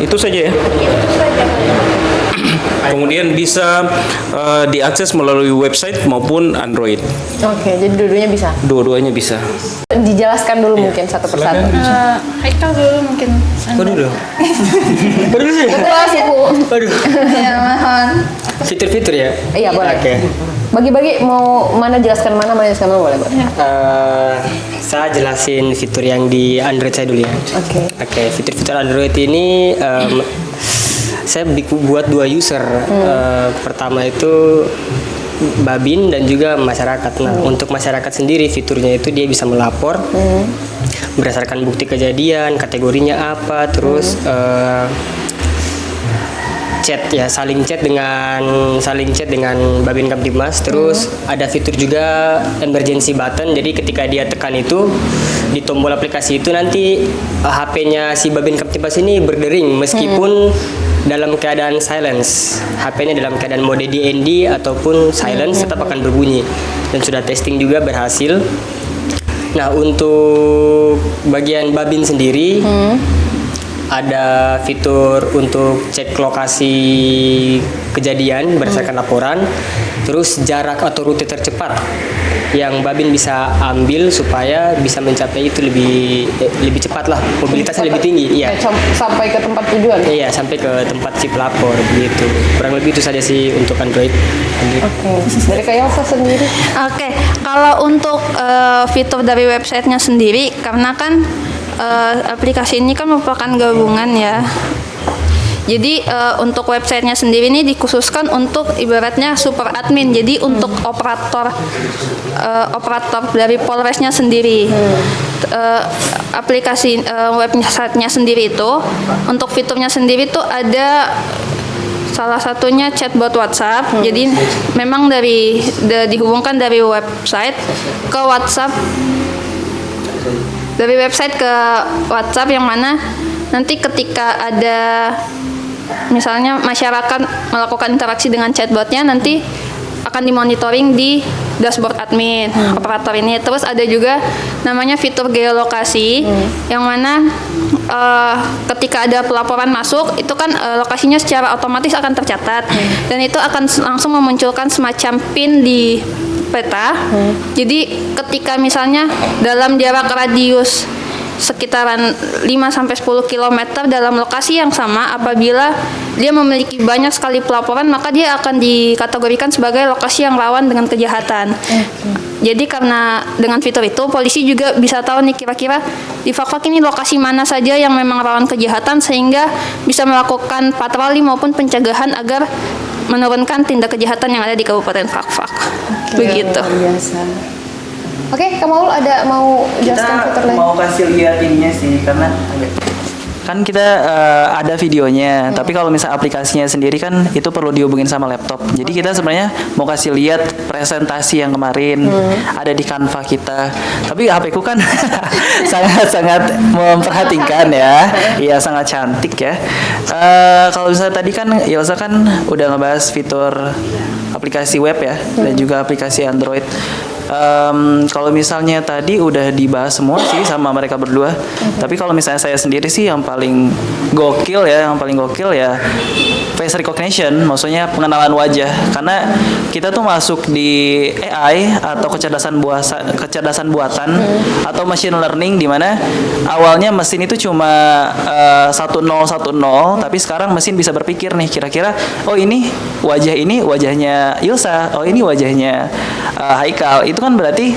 Itu saja ya. Kemudian bisa diakses melalui website maupun Android. Oke, jadi dua-duanya bisa. Dua-duanya bisa. Dijelaskan dulu mungkin satu persatu. Haikal dulu mungkin. Waduh. Betul sih, Bu. Waduh. Ya, mohon. Fitur-fitur ya? Iya, boleh. Oke. Bagi-bagi mau jelaskan mana boleh, boleh. Saya jelasin fitur yang di Android saya dulu ya. Oke, fitur-fitur Android ini saya buat 2 user. Pertama itu Babin dan juga masyarakat. Nah, untuk masyarakat sendiri fiturnya itu dia bisa melapor berdasarkan bukti kejadian, kategorinya apa, terus saling chat dengan Babin Kamtibmas. Terus ada fitur juga emergency button. Jadi ketika dia tekan itu di tombol aplikasi itu nanti HP-nya si Babin Kamtibmas ini berdering meskipun dalam keadaan silence. HP-nya dalam keadaan mode DND ataupun silence tetap akan berbunyi. Dan sudah testing juga berhasil. Nah, untuk bagian Babin sendiri ada fitur untuk cek lokasi kejadian berdasarkan laporan, terus jarak atau rute tercepat yang Babin bisa ambil supaya bisa mencapai itu lebih cepat lah, mobilitasnya lebih tinggi. Iya. Sampai ke tempat tujuan. Iya, sampai ke tempat si pelapor begitu. Kurang lebih itu saja sih untuk Android. Oke. Dari Kak Yelsa sendiri. Oke, kalau untuk fitur dari websitenya sendiri, karena kan aplikasi ini kan merupakan gabungan ya. Jadi untuk websitenya sendiri ini dikhususkan untuk ibaratnya super admin. Jadi untuk operator dari Polresnya sendiri. Aplikasi websitenya sendiri itu untuk fiturnya sendiri itu ada salah satunya chatbot WhatsApp. Jadi memang dihubungkan dari website ke WhatsApp. Dari website ke WhatsApp yang mana nanti ketika ada misalnya masyarakat melakukan interaksi dengan chatbotnya nanti akan dimonitoring di dashboard admin operator ini. Terus ada juga namanya fitur geolokasi yang mana ketika ada pelaporan masuk itu kan lokasinya secara otomatis akan tercatat dan itu akan langsung memunculkan semacam pin di peta. Jadi ketika misalnya dalam jarak radius sekitaran 5-10 km dalam lokasi yang sama, apabila dia memiliki banyak sekali pelaporan, maka dia akan dikategorikan sebagai lokasi yang rawan dengan kejahatan. Jadi karena dengan fitur itu, polisi juga bisa tahu nih kira-kira di Fak-Fak ini lokasi mana saja yang memang rawan kejahatan, sehingga bisa melakukan patroli maupun pencegahan agar menurunkan tindak kejahatan yang ada di Kabupaten Fak-Fak. Begitu. Biasa. Oke, Kak Maul ada mau jelaskan fitur lain? Mau kasih lihat ininya sih karena kan kita ada videonya, tapi kalau misalnya aplikasinya sendiri kan itu perlu dihubungin sama laptop. Jadi kita sebenarnya mau kasih lihat presentasi yang kemarin ada di Canva kita. Tapi HP ku kan sangat-sangat memperhatikan ya. Iya, sangat cantik ya. Kalau misalnya tadi kan Ilsa kan udah ngebahas fitur aplikasi web ya dan juga aplikasi Android. Kalau misalnya tadi udah dibahas semua sih sama mereka berdua. Tapi kalau misalnya saya sendiri sih yang paling gokil ya face recognition, maksudnya pengenalan wajah. Karena kita tuh masuk di AI atau kecerdasan buatan atau machine learning, di mana awalnya mesin itu cuma 1010, tapi sekarang mesin bisa berpikir nih, kira-kira oh ini wajahnya Ilsa, oh ini wajahnya Haikal. Itu kan berarti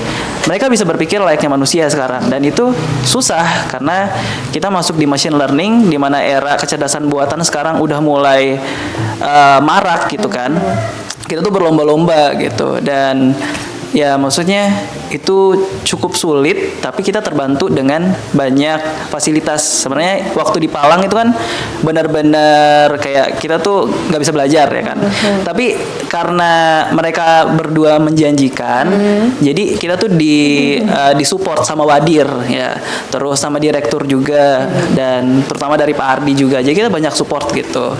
mereka bisa berpikir layaknya manusia sekarang, dan itu susah karena kita masuk di machine learning, di mana era kecerdasan buatan sekarang udah mulai marak gitu kan. Kita tuh berlomba-lomba gitu, dan ya maksudnya itu cukup sulit, tapi kita terbantu dengan banyak fasilitas. Sebenarnya waktu di Palang itu kan benar-benar kayak kita tuh nggak bisa belajar ya kan. Tapi karena mereka berdua menjanjikan, jadi kita tuh di support sama Wadir ya, terus sama direktur juga, dan terutama dari Pak Ardi juga. Jadi kita banyak support gitu.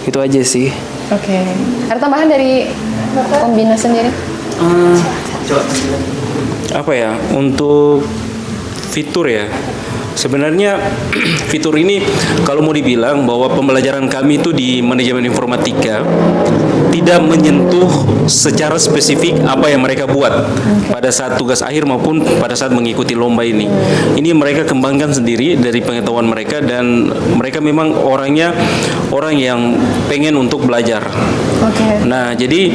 Itu aja sih. Oke. Ada tambahan dari Pembina sendiri? Apa ya, untuk fitur ya, sebenarnya fitur ini kalau mau dibilang bahwa pembelajaran kami itu di manajemen informatika tidak menyentuh secara spesifik apa yang mereka buat pada saat tugas akhir maupun pada saat mengikuti lomba ini. Ini mereka kembangkan sendiri dari pengetahuan mereka, dan mereka memang orang yang pengen untuk belajar. Nah, jadi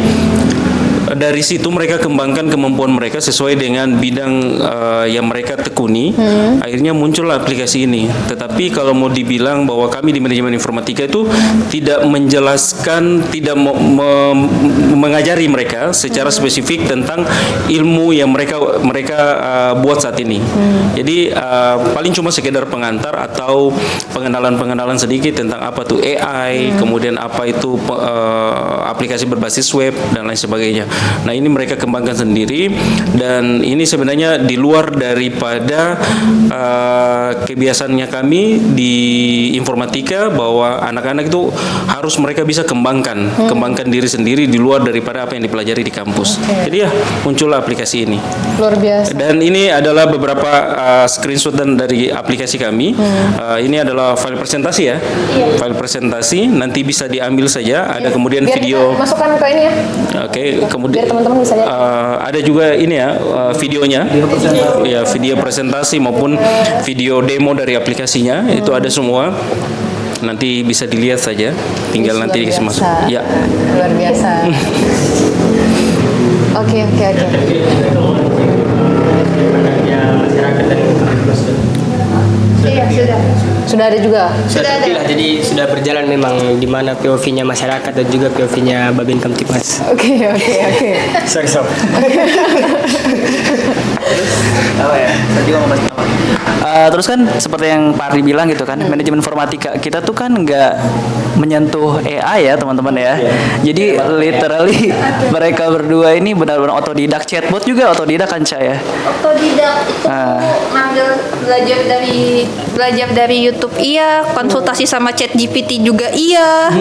dari situ mereka kembangkan kemampuan mereka sesuai dengan bidang yang mereka tekuni. Akhirnya muncul aplikasi ini. Tetapi kalau mau dibilang bahwa kami di manajemen informatika itu tidak menjelaskan, tidak mengajari mereka secara spesifik tentang ilmu yang mereka buat saat ini. Jadi paling cuma sekedar pengantar atau pengenalan sedikit tentang apa tuh AI, kemudian apa itu aplikasi berbasis web dan lain sebagainya. Nah, ini mereka kembangkan sendiri, dan ini sebenarnya di luar daripada kebiasaannya kami di informatika, bahwa anak-anak itu harus mereka bisa kembangkan diri sendiri di luar daripada apa yang dipelajari di kampus. Jadi ya muncullah aplikasi ini. Luar biasa. Dan ini adalah beberapa screenshot dari aplikasi kami. Ini adalah file presentasi ya. File presentasi nanti bisa diambil saja. Ada kemudian Biar video. kita masukkan ke ini ya. Oke, kemudian Biar teman-teman bisa lihat. ada juga ini ya, videonya, ya video presentasi maupun video demo dari aplikasinya, itu ada semua. Nanti bisa dilihat saja, tinggal nanti dikasih masuk. Ya. Luar biasa. Oke. Iya, sudah. Sudah ada juga. Sudah ada. Jadi sudah berjalan memang di mana POV-nya masyarakat dan juga POV-nya Babin Kamtipmas. Oke. Sorry sob. Apa ya? Saya juga mau bahas apa? Terus kan seperti yang Pak Ardi bilang gitu kan, manajemen informatika kita tuh kan nggak menyentuh AI ya teman-teman ya. Jadi literally mereka berdua ini benar-benar otodidak, chatbot juga otodidak kan Ca ya. Otodidak itu ngambil belajar dari YouTube iya, konsultasi sama ChatGPT juga iya.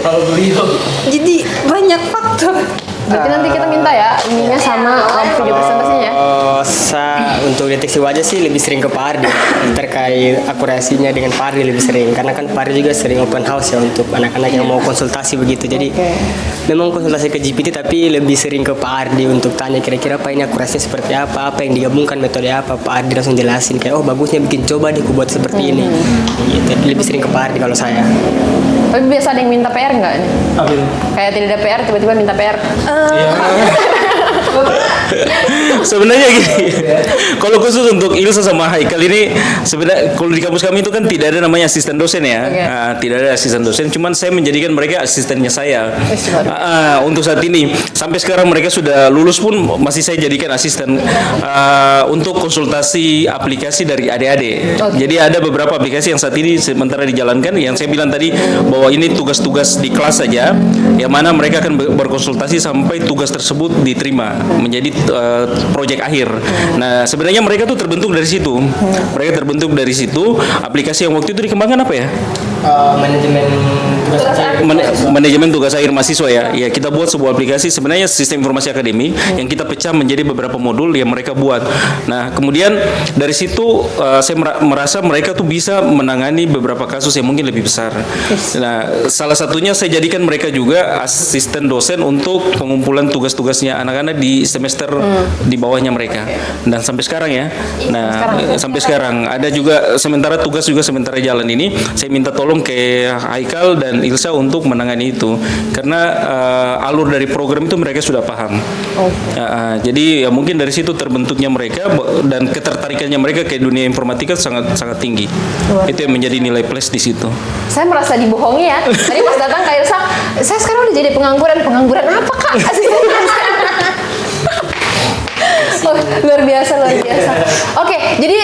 Kalau beliau Jadi banyak faktor. Berarti nanti kita minta ya ininya sama video presentasinya ya. Untuk deteksi wajah sih lebih sering ke Pak Ardi terkait akurasinya dengan Pak Ardi lebih sering karena kan Pak Ardi juga sering open house ya untuk anak-anak yang mau konsultasi begitu. Jadi memang konsultasi ke GPT tapi lebih sering ke Pak Ardi untuk tanya kira-kira Pak ini akurasinya seperti apa yang digabungkan metode apa. Pak Ardi langsung jelasin kayak oh bagusnya bikin coba deh buat seperti ini. Gitu. Lebih sering ke Pak Ardi kalau saya. Tapi biasa ada yang minta PR nggak nih? Kayak tidak ada PR tiba-tiba minta PR. Sebenarnya gini, kalau khusus untuk Ilsa sama Haikal ini sebenarnya kalau di kampus kami itu kan tidak ada namanya asisten dosen ya. Tidak ada asisten dosen, cuman saya menjadikan mereka asistennya saya. Untuk saat ini sampai sekarang mereka sudah lulus pun masih saya jadikan asisten untuk konsultasi aplikasi dari adik-adik. Jadi ada beberapa aplikasi yang saat ini sementara dijalankan yang saya bilang tadi bahwa ini tugas-tugas di kelas saja yang mana mereka akan berkonsultasi sampai tugas tersebut diterima menjadi proyek akhir. Nah, sebenarnya mereka tuh terbentuk dari situ. Mereka terbentuk dari situ. Aplikasi yang waktu itu dikembangkan apa ya? Manajemen tugas akhir mahasiswa ya. Ya, kita buat sebuah aplikasi sebenarnya sistem informasi akademi yang kita pecah menjadi beberapa modul yang mereka buat. Nah, kemudian dari situ saya merasa mereka tuh bisa menangani beberapa kasus yang mungkin lebih besar. Nah, salah satunya saya jadikan mereka juga asisten dosen untuk pengumpulan tugas-tugasnya anak-anak di semester di bawahnya mereka. Dan sampai sekarang ya. Nah, sampai sekarang ada juga sementara tugas juga sementara jalan ini saya minta tolong ke Haikal dan Ilsa untuk menangani itu karena alur dari program itu mereka sudah paham. Jadi ya mungkin dari situ terbentuknya mereka dan ketertarikannya mereka ke dunia informatika sangat sangat tinggi. Itu yang menjadi nilai plus di situ. Saya merasa dibohongi ya. Tadi pas datang ke Ilsa, saya sekarang udah jadi pengangguran. Pengangguran apa kak? Oh, luar biasa. Oke, jadi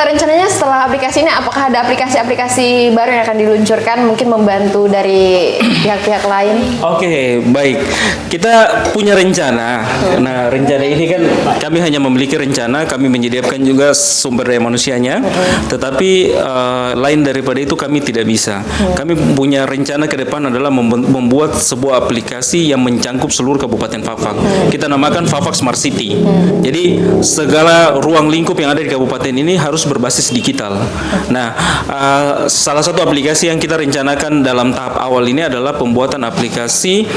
rencananya setelah aplikasi ini apakah ada aplikasi-aplikasi baru yang akan diluncurkan mungkin membantu dari pihak-pihak lain? Oke, baik. Kita punya rencana. Nah, rencana ini kan kami hanya memiliki rencana, kami menyediakan juga sumber daya manusianya, tetapi lain daripada itu kami tidak bisa. Kami punya rencana ke depan adalah membuat sebuah aplikasi yang mencangkup seluruh Kabupaten Fafak. Kita namakan Fafak Smart City. Jadi segala ruang lingkup yang ada di kabupaten ini harus berbasis digital. Nah, salah satu aplikasi yang kita rencanakan dalam tahap awal ini adalah pembuatan aplikasi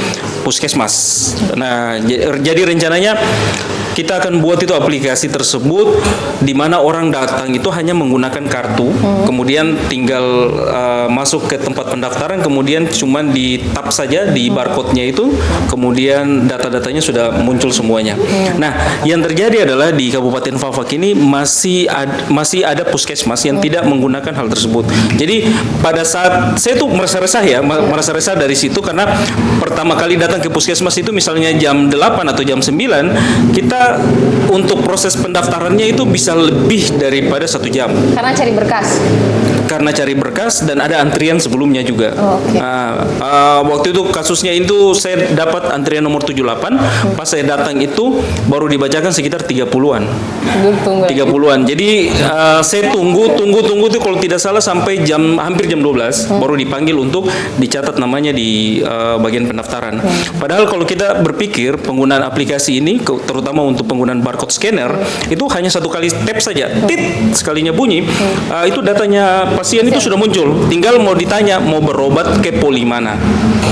puskesmas. Nah, jadi rencananya kita akan buat itu aplikasi tersebut di mana orang datang itu hanya menggunakan kartu, kemudian tinggal masuk ke tempat pendaftaran, kemudian cuman di tap saja di barcode-nya itu, kemudian data-datanya sudah muncul semuanya. Nah, yang terjadi adalah di Kabupaten Fafak ini masih ada puskesmas yang tidak menggunakan hal tersebut. Jadi pada saat saya tuh merasa resah dari situ karena pertama kali datang ke puskesmas itu misalnya jam 8 atau jam 9, kita untuk proses pendaftarannya itu bisa lebih daripada 1 jam. Karena cari berkas dan ada antrian sebelumnya juga. Waktu itu kasusnya itu saya dapat antrian nomor 78, pas saya datang itu baru dibacakan sekitar 30-an. 30-an. Jadi saya tunggu itu kalau tidak salah sampai hampir jam 12 baru dipanggil untuk dicatat namanya di bagian pendaftaran. Padahal kalau kita berpikir penggunaan aplikasi ini terutama untuk penggunaan barcode scanner itu hanya 1 kali tap saja, tit, sekalinya bunyi itu datanya pasien itu sudah muncul, tinggal mau ditanya mau berobat ke poli mana.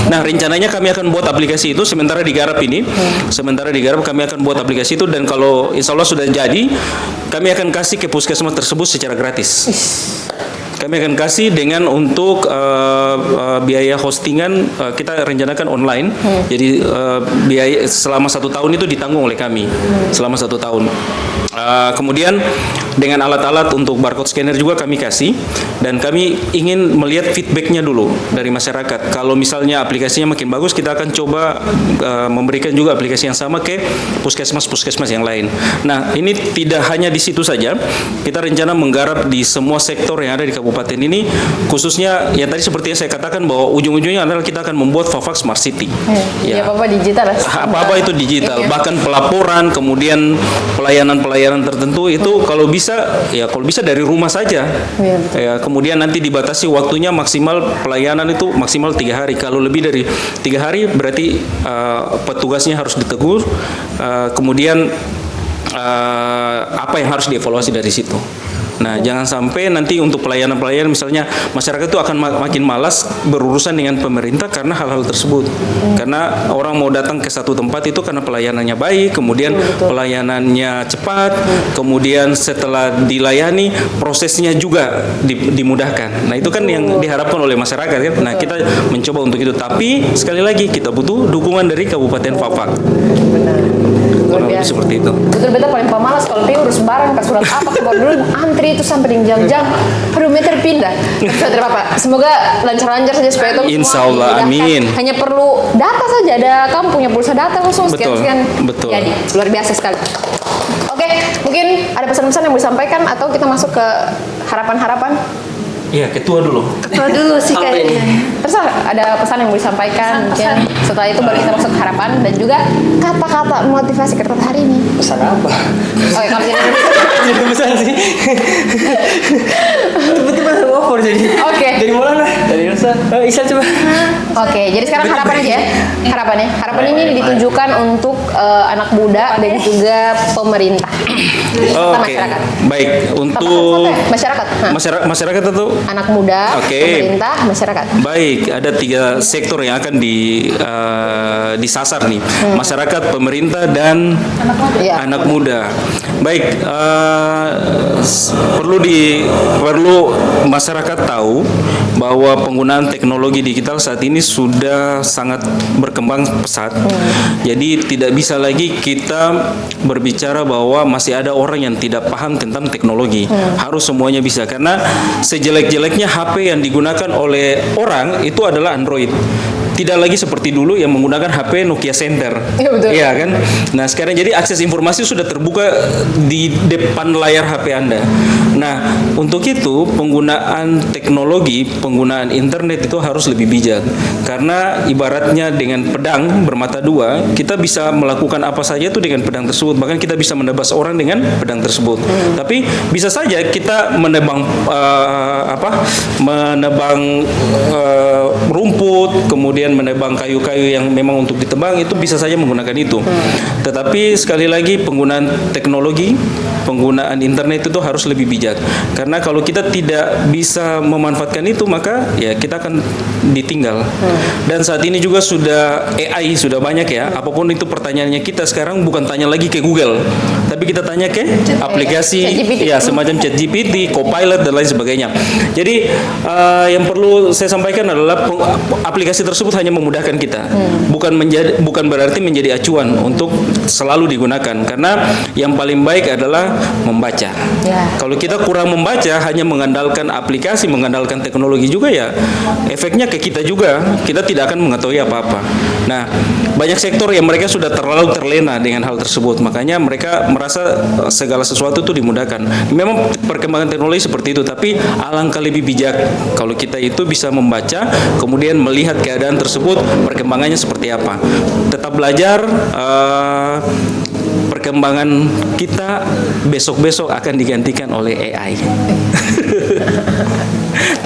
Nah, rencananya kami akan buat aplikasi itu sementara digarap kami akan buat aplikasi itu dan kalau insya Allah sudah jadi kami akan kasih ke puskesmas tersebut secara gratis. Kami akan kasih dengan untuk biaya hostingan kita rencanakan online. Jadi biaya selama 1 tahun itu ditanggung oleh kami selama 1 tahun. Kemudian dengan alat-alat untuk barcode scanner juga kami kasih, dan kami ingin melihat feedbacknya dulu dari masyarakat. Kalau misalnya aplikasinya makin bagus, kita akan coba memberikan juga aplikasi yang sama ke puskesmas-puskesmas yang lain. Nah, ini tidak hanya di situ saja, kita rencana menggarap di semua sektor yang ada di kabupaten ini, khususnya ya tadi seperti yang saya katakan bahwa ujung-ujungnya adalah kita akan membuat Fafak Smart City. Ya apa-apa digital lah. Apa-apa itu digital, Iya. bahkan pelaporan, kemudian pelayanan tertentu itu kalau bisa dari rumah saja. Iya, betul. Ya, kemudian nanti dibatasi waktunya, maksimal pelayanan itu maksimal 3 hari. Kalau lebih dari 3 hari berarti petugasnya harus ditegur. Kemudian apa yang harus dievaluasi dari situ. Nah, jangan sampai nanti untuk pelayanan-pelayanan misalnya masyarakat itu akan makin malas berurusan dengan pemerintah karena hal-hal tersebut. Karena orang mau datang ke satu tempat itu karena pelayanannya baik, kemudian pelayanannya cepat, kemudian setelah dilayani prosesnya juga dimudahkan. Nah, itu kan yang diharapkan oleh masyarakat kan. Nah, kita mencoba untuk itu. Tapi sekali lagi kita butuh dukungan dari Kabupaten Fafak. Kurang lebih seperti itu. Betul, beta paling pemalas kalau dia urus barang ke surat apa ke dulu antri itu sampai jam-jam. Aduh, meter pindah. Tidak apa-apa. Semoga lancar-lancar saja supaya itu Insya Allah, amin. Hanya perlu data saja, ada kamu punya pulsa data langsung sekian. Betul. Jadi luar biasa sekali. Oke, mungkin ada pesan-pesan yang mau disampaikan atau kita masuk ke harapan-harapan? Iya, ketua dulu. Ketua dulu sih kayaknya. Terserah, ada pesan yang mau disampaikan mungkin. Setelah itu baru kita masuk ke harapan dan juga kata-kata motivasi kertas hari ini. Pesan apa? Oke, kalau jadi Jadi pesan sih. Tiba-tiba over jadi. Oke. Dari mana? Dari Ilsa. Isa coba. Oke, jadi sekarang harapan aja ya. Harapannya. Harapan ini ditujukan untuk anak muda dan juga pemerintah. Serta Oke. masyarakat. Baik, untuk Masyarakat. Hah. masyarakat itu Anak muda, Oke. pemerintah, masyarakat. baik, ada 3 sektor yang akan disasar nih. Masyarakat, pemerintah, dan Iya. anak muda. Baik, perlu masyarakat tahu bahwa penggunaan teknologi digital saat ini sudah sangat berkembang pesat. Jadi tidak bisa lagi kita berbicara bahwa masih ada orang yang tidak paham tentang teknologi. Harus semuanya bisa, karena sejelek-jeleknya HP yang digunakan oleh orang itu adalah Android. Tidak lagi seperti dulu yang menggunakan HP Nokia Center. Iya, betul. Iya kan? Nah, sekarang jadi akses informasi sudah terbuka di depan layar HP Anda. Nah, untuk itu penggunaan teknologi, penggunaan internet itu harus lebih bijak. Karena ibaratnya dengan pedang bermata dua, kita bisa melakukan apa saja itu dengan pedang tersebut. Bahkan kita bisa menebas orang dengan pedang tersebut. Tapi bisa saja kita menebang rumput, kemudian menebang kayu-kayu yang memang untuk ditebang, itu bisa saja menggunakan itu. Tetapi sekali lagi penggunaan teknologi, penggunaan internet itu harus lebih bijak. Karena kalau kita tidak bisa memanfaatkan itu, maka ya kita akan ditinggal. Dan saat ini juga sudah AI sudah banyak ya. Apapun itu pertanyaannya, kita sekarang bukan tanya lagi ke Google, tapi kita tanya ke aplikasi ChatGPT. ya semacam ChatGPT, Copilot dan lain sebagainya. Jadi yang perlu saya sampaikan adalah aplikasi tersebut hanya memudahkan kita, bukan berarti menjadi acuan untuk selalu digunakan. Karena yang paling baik adalah membaca. Ya. Kalau kita kurang membaca, hanya mengandalkan aplikasi, mengandalkan teknologi juga, ya efeknya ke kita juga. Kita tidak akan mengetahui apa-apa. Nah, banyak sektor yang mereka sudah terlalu terlena dengan hal tersebut. Makanya mereka merasa segala sesuatu itu dimudahkan. Memang perkembangan teknologi seperti itu, tapi alangkah lebih bijak kalau kita itu bisa membaca, kemudian melihat keadaan tersebut, perkembangannya seperti apa. Tetap belajar. Perkembangan kita besok-besok akan digantikan oleh AI.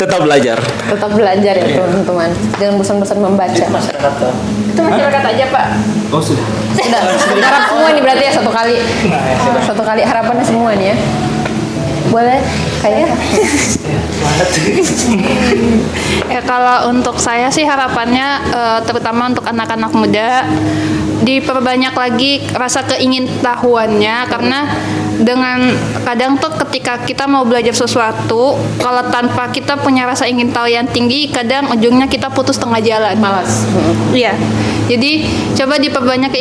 Tetap belajar. Tetap belajar ya teman-teman. Jangan bosan-bosan membaca. Masyarakat tuh. Itu masyarakat aja Pak. Oh, sudah. Sudah garap semua nih berarti ya satu kali. Satu kali harapannya semua nih ya. Boleh kayaknya. Ya, kalau untuk saya sih harapannya terutama untuk anak-anak muda diperbanyak lagi rasa keingintahuannya, karena dengan kadang tuh ketika kita mau belajar sesuatu, kalau tanpa kita punya rasa ingin tahu yang tinggi, kadang ujungnya kita putus tengah jalan. Malas. Iya. Jadi coba diperbanyak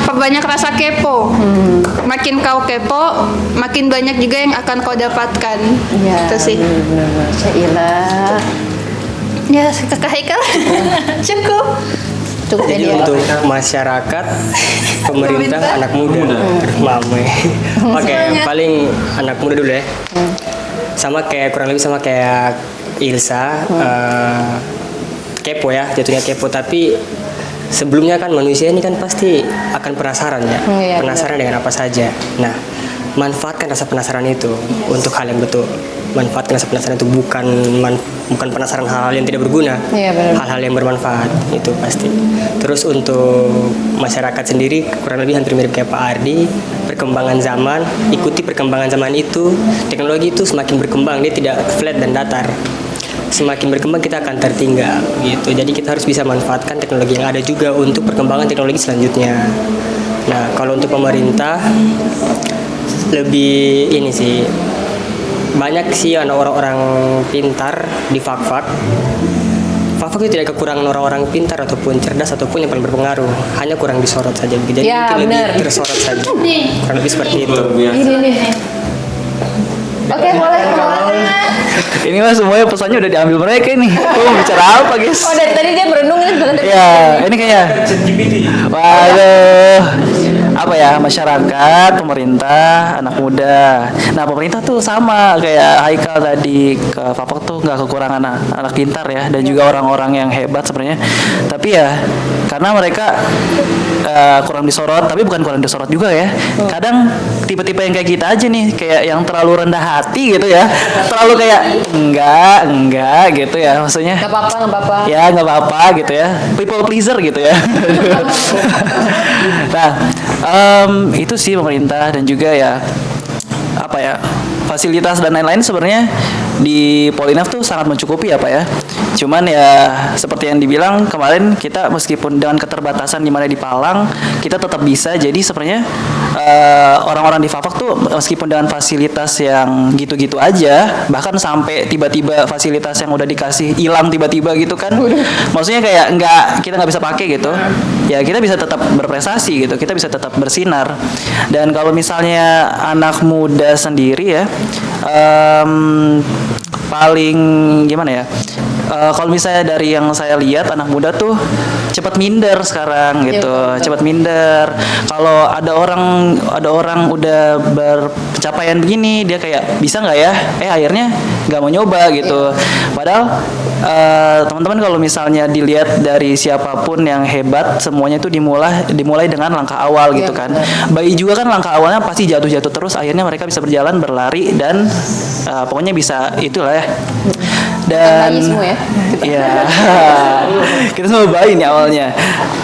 perbanyak rasa kepo. Makin kau kepo, makin banyak juga yang akan kau dapatkan. Iya. Itu sih. Benar-benar. Cailah. Ya, Kakak Haikal. Cukup. Cukup ya Jadi dia. untuk masyarakat, pemerintah, anak muda, mame. Oke, paling anak muda dulu ya. Sama kayak kurang lebih sama kayak Ilsa, kepo ya, jatuhnya kepo. Tapi sebelumnya kan manusia ini kan pasti akan penasaran ya, Iya, penasaran dengan apa saja. Nah, manfaatkan rasa penasaran itu untuk hal yang betul. Manfaatkan rasa penasaran itu bukan penasaran hal-hal yang tidak berguna, Iya, benar. hal-hal yang bermanfaat itu pasti. Terus untuk masyarakat sendiri kurang lebih hampir mirip kayak Pak Ardi, perkembangan zaman, ikuti perkembangan zaman itu. Teknologi itu semakin berkembang, dia tidak flat dan datar. Semakin berkembang kita akan tertinggal gitu. Jadi kita harus bisa manfaatkan teknologi yang ada juga untuk perkembangan teknologi selanjutnya. Nah, kalau untuk pemerintah lebih ini sih, banyak sih orang-orang pintar di Fakfak. Fakfak itu tidak kekurangan orang-orang pintar ataupun cerdas ataupun yang paling berpengaruh, hanya kurang disorot saja. Jadi Ya, mungkin benar. lebih tersorot saja. Kurang lebih seperti itu. Ini nih. Oke, boleh. Ini mah semuanya pesannya udah diambil mereka nih. Bicara apa guys? Oh, dari tadi dia berenung ini bukan dari Ya, ini kayak waduh. Apa ya, masyarakat, pemerintah, anak muda. Nah, pemerintah tuh sama kayak Haikal tadi, ke Fapak tuh nggak kekurangan anak pintar ya, dan juga orang-orang yang hebat sebenarnya. Tapi ya karena mereka kurang disorot, tapi bukan kurang disorot juga ya. Kadang tipe-tipe yang kayak kita aja nih, kayak yang terlalu rendah hati gitu ya, terlalu kayak enggak gitu ya, maksudnya. Nggak apa-apa. Ya nggak apa-apa gitu ya, people pleaser gitu ya. Nah, itu sih pemerintah dan juga ya apa ya, fasilitas dan lain-lain sebenarnya di Polinaf tuh sangat mencukupi ya Pak ya. Cuman ya seperti yang dibilang kemarin, kita meskipun dengan keterbatasan di mana di Palang, kita tetap bisa. Jadi sebenarnya orang-orang di Fafak tuh meskipun dengan fasilitas yang gitu-gitu aja, bahkan sampai tiba-tiba fasilitas yang udah dikasih hilang tiba-tiba gitu kan. Maksudnya kayak kita nggak bisa pakai gitu. Ya kita bisa tetap berprestasi gitu, kita bisa tetap bersinar. Dan kalau misalnya anak muda sendiri ya, paling gimana ya? Kalau misalnya dari yang saya lihat, anak muda tuh cepat minder sekarang gitu, cepat minder. Kalau ada orang udah berpencapaian begini, dia kayak bisa nggak ya? Akhirnya nggak mau nyoba gitu. Padahal teman-teman kalau misalnya dilihat dari siapapun yang hebat, semuanya itu dimulai dengan langkah awal gitu kan. Bayi juga kan langkah awalnya pasti jatuh-jatuh terus, akhirnya mereka bisa berjalan, berlari dan pokoknya bisa itulah ya. Dan bayi semua ya. Iya. Kita semua bayi nih awalnya.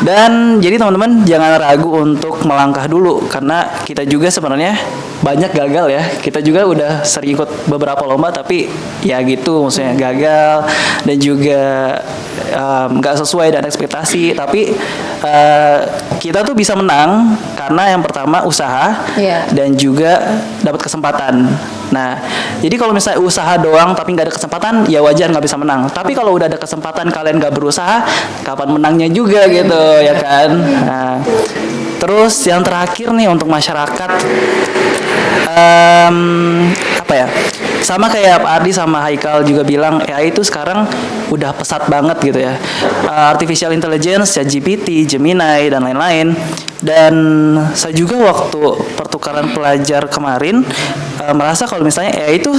Dan jadi teman-teman jangan ragu untuk melangkah dulu, karena kita juga sebenarnya banyak gagal ya. Kita juga udah sering ikut beberapa lomba tapi ya gitu, maksudnya gagal dan juga nggak sesuai dengan ekspektasi. Tapi kita tuh bisa menang karena yang pertama usaha dan juga dapat kesempatan. Nah, jadi kalau misalnya usaha doang tapi nggak ada kesempatan, ya wajar nggak bisa menang. Tapi kalau udah ada kesempatan kalian nggak berusaha, kapan menangnya juga gitu ya kan. Nah, terus yang terakhir nih untuk masyarakat, apa ya? Sama kayak Pak Ardi sama Haikal juga bilang, AI itu sekarang udah pesat banget gitu ya. Artificial Intelligence, ChatGPT, Gemini dan lain-lain. Dan saya juga waktu pertukaran pelajar kemarin merasa kalau misalnya AI itu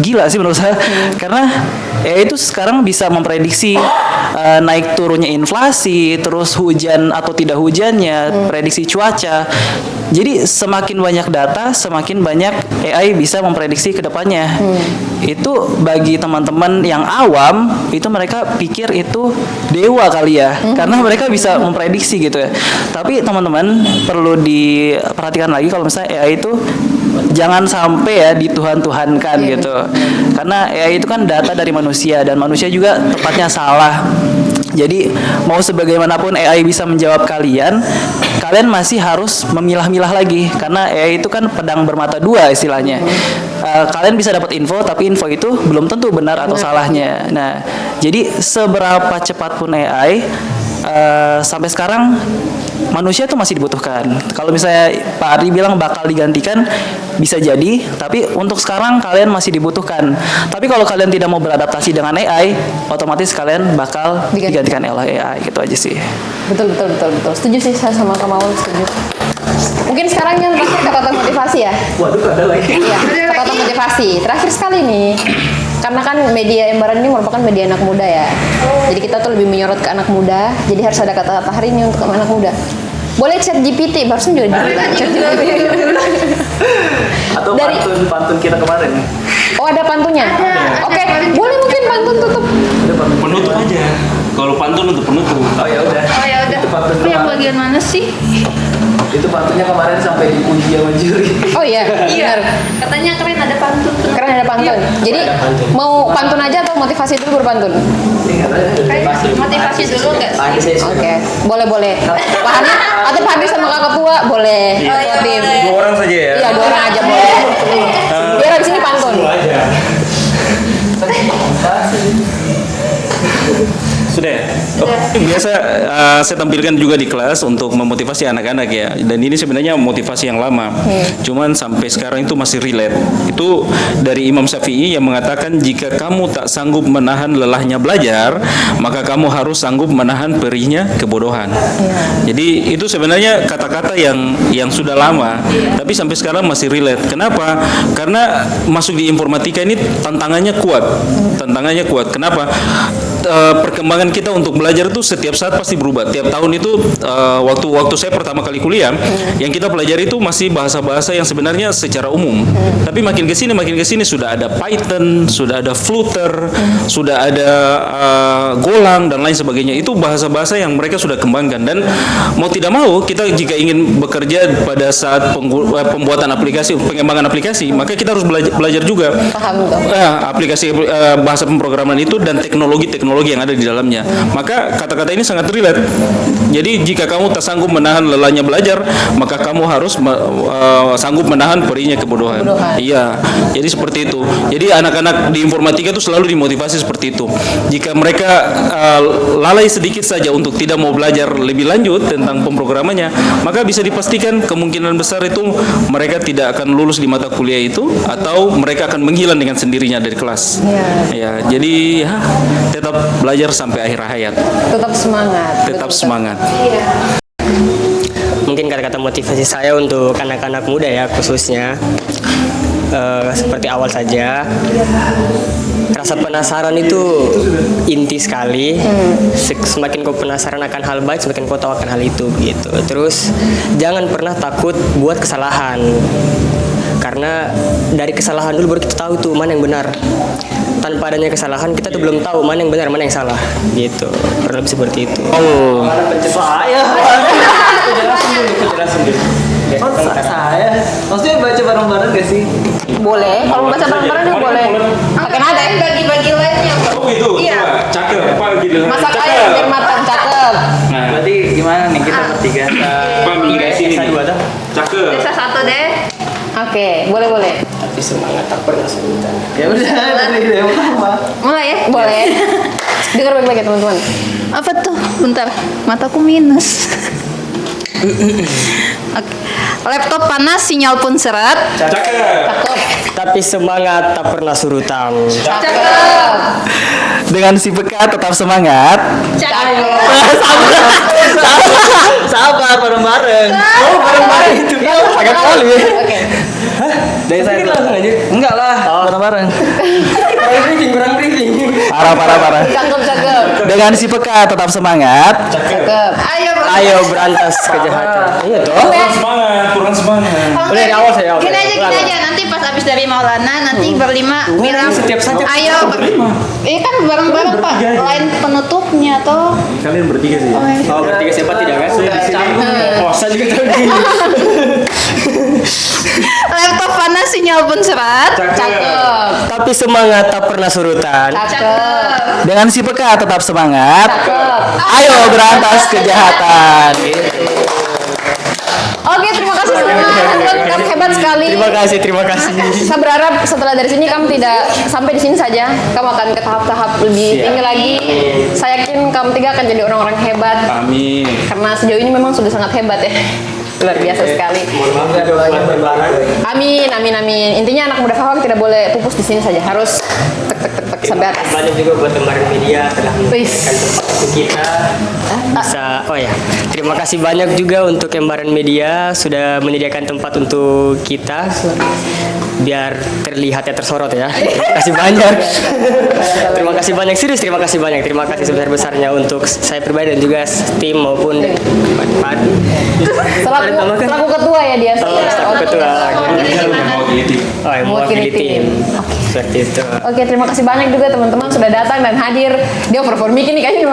gila sih menurut saya, karena AI itu sekarang bisa memprediksi naik turunnya inflasi, terus hujan atau tidak hujannya, prediksi cuaca. Jadi semakin banyak data, semakin banyak AI bisa memprediksi ke depannya. Itu bagi teman-teman yang awam, itu mereka pikir itu dewa kali ya, karena mereka bisa memprediksi gitu ya. Tapi teman-teman perlu diperhatikan lagi kalau misalnya AI itu jangan sampai ya dituhan-tuhankan gitu. Karena AI itu kan data dari manusia dan manusia juga tepatnya salah. Jadi mau sebagaimanapun AI bisa menjawab kalian, kalian masih harus memilah-milah lagi karena AI itu kan pedang bermata dua istilahnya. Kalian bisa dapat info tapi info itu belum tentu benar atau salahnya. Nah, jadi seberapa cepat pun AI sampai sekarang manusia itu masih dibutuhkan. Kalau misalnya Pak Ardi bilang bakal digantikan, bisa jadi, tapi untuk sekarang kalian masih dibutuhkan. Tapi kalau kalian tidak mau beradaptasi dengan AI, otomatis kalian bakal digantikan oleh AI, gitu aja sih. Betul. Setuju sih saya sama Kamaul, setuju. Mungkin sekarang yang terakhir kata-kata motivasi ya. Waduh, ada lagi. Iya, kata-kata motivasi. Terakhir sekali nih. Karena kan media Embaran ini merupakan media anak muda ya. Jadi kita tuh lebih menyorot ke anak muda. Jadi harus ada kata-kata hari ini untuk anak muda. Boleh chat GPT, barusan juga dibilang chat GPT. Atau Dari- pantun kita kemarin. Oh ada pantunnya? Oke, boleh mungkin pantun tutup. Penutup aja. Kalau pantun untuk penutup. Oh ya udah. Oh ya udah. Itu pantun Tapi yang kemarin. bagian mana sih? Itu pantunnya kemarin sampai dipuji sama juri. Oh iya, benar. Katanya keren ada pantun. Keren ada pantun. Jadi mau pantun aja atau motivasi dulu berpantun? Motivasi dulu nggak sih? Oke, boleh. Pak Hadi atau Pak Hadi sama kakak tua boleh. Ketua tim. 2 orang saja ya. Iya 2 orang aja boleh. Biar abis ini pantun. Sudah ya? Oh, biasa saya tampilkan juga di kelas untuk memotivasi anak-anak ya. Dan ini sebenarnya motivasi yang lama. Cuman sampai sekarang itu masih relate. Itu dari Imam Syafi'i yang mengatakan jika kamu tak sanggup menahan lelahnya belajar, maka kamu harus sanggup menahan perihnya kebodohan. Jadi itu sebenarnya kata-kata yang sudah lama, tapi sampai sekarang masih relate. Kenapa? Karena masuk di informatika ini tantangannya kuat. Kenapa? Perkembangan kita untuk belajar itu setiap saat pasti berubah. Tiap tahun itu waktu saya pertama kali kuliah, yang kita pelajari itu masih bahasa-bahasa yang sebenarnya secara umum. Tapi makin ke sini sudah ada Python, sudah ada Flutter, sudah ada Golang dan lain sebagainya. Itu bahasa-bahasa yang mereka sudah kembangkan dan mau tidak mau kita jika ingin bekerja pada saat pembuatan aplikasi, pengembangan aplikasi, maka kita harus belajar juga Paham tuh. aplikasi bahasa pemrograman itu dan teknologi yang ada di dalamnya. Maka kata-kata ini sangat relate. Jadi jika kamu tak sanggup menahan lelahnya belajar, maka kamu harus sanggup menahan perihnya kebodohan. Iya. Jadi seperti itu. Jadi anak-anak di informatika itu selalu dimotivasi seperti itu. Jika mereka lalai sedikit saja untuk tidak mau belajar lebih lanjut tentang pemrogramannya, maka bisa dipastikan kemungkinan besar itu mereka tidak akan lulus di mata kuliah itu atau mereka akan menghilang dengan sendirinya dari kelas. Ya, jadi ya, tetap belajar sampai akhir hayat. Tetap semangat. Tetap Betul. semangat. Mungkin kata-kata motivasi saya untuk anak-anak muda ya khususnya seperti awal saja, rasa penasaran itu inti sekali. Semakin kau penasaran akan hal baik, semakin kau tahu akan hal itu gitu. Terus jangan pernah takut buat kesalahan, karena dari kesalahan dulu baru kita tahu tuh mana yang benar. Tanpa adanya kesalahan kita tuh belum tahu mana yang benar mana yang salah gitu. Kurang lebih seperti itu. Oh, Saya. Kejelasan dulu. Saya. Maksudnya baca bareng-bareng gak sih? Boleh. Kalau mau baca bareng-bareng juga boleh. Pakai nada ya. Bagi-bagi live-nya. oh gitu. Iya. Coba. Cakep. Apa gitu? Masak ayam biar matang, cakep. Nah, Berarti gimana nih kita bertiga? Pak Mingga sini. Dua dah. Cakep. Bisa satu deh. Oke, boleh. Tapi semangat tak pernah sebutan. Ya udah dari yang pertama. Mulai ya. Boleh. Dengar baik-baik ya teman-teman. Apa tuh? Bentar, mataku minus. Oke. Laptop panas, sinyal pun seret. Cakep. Cakep. Tapi semangat tak pernah surutang. Cakep. Dengan si peka tetap semangat. Cakep. Sabar bareng-bareng. Oh, bareng-bareng itu. Agak kali. Oke. Dari saya langsung aja. Enggak lah, bareng-bareng. Kurang briefing. Parah. Cakep. Dengan si peka tetap semangat. Cakep. Ayo berantas kejahatan. Iya toh. Kurang semangat. Udah dari awal saya. Gini aja. Nanti pas habis dari Maulana, nanti berlima bilang. setiap saja. Ayo. Ini kan bareng-bareng Pak. Lain penutupnya toh. Kalian bertiga sih. Oh, bertiga siapa tidak kan? Oh, Saya juga tahu. Laptop panas, sinyal pun cepat. Cakep. Tapi semangat tak pernah surutan. Cakep. Dengan si peka tetap semangat. Cakep. Ayo berantas kejahatan. Oke, terima kasih semua. Kamu hebat sekali. Terima kasih. Saya berharap setelah dari sini kamu tidak sampai di sini saja. Kamu akan ke tahap-tahap lebih tinggi lagi. Saya yakin kamu tiga akan jadi orang-orang hebat. Amin. Karena sejauh ini memang sudah sangat hebat ya. Luar biasa sekali. Amin, amin, amin. Intinya anak muda Fafak tidak boleh pupus di sini saja. Harus tek tek tek tek sampai atas. Banyak juga buat lembaran media telah Wis. memberikan tempat untuk kita bisa. Oh ya, terima kasih banyak juga untuk lembaran media sudah menyediakan tempat untuk kita biar terlihat ya tersorot ya. Terima kasih banyak. Terima kasih banyak serius. Terima kasih banyak. Terima kasih sebesar-besarnya untuk saya pribadi dan juga tim maupun Selaku ketua ya dia. selaku ketua. Mewakili tim. Oh, yang mewakili tim. Seperti itu. Oke, terima kasih banyak juga teman-teman sudah datang dan hadir. Dia performing ini kayaknya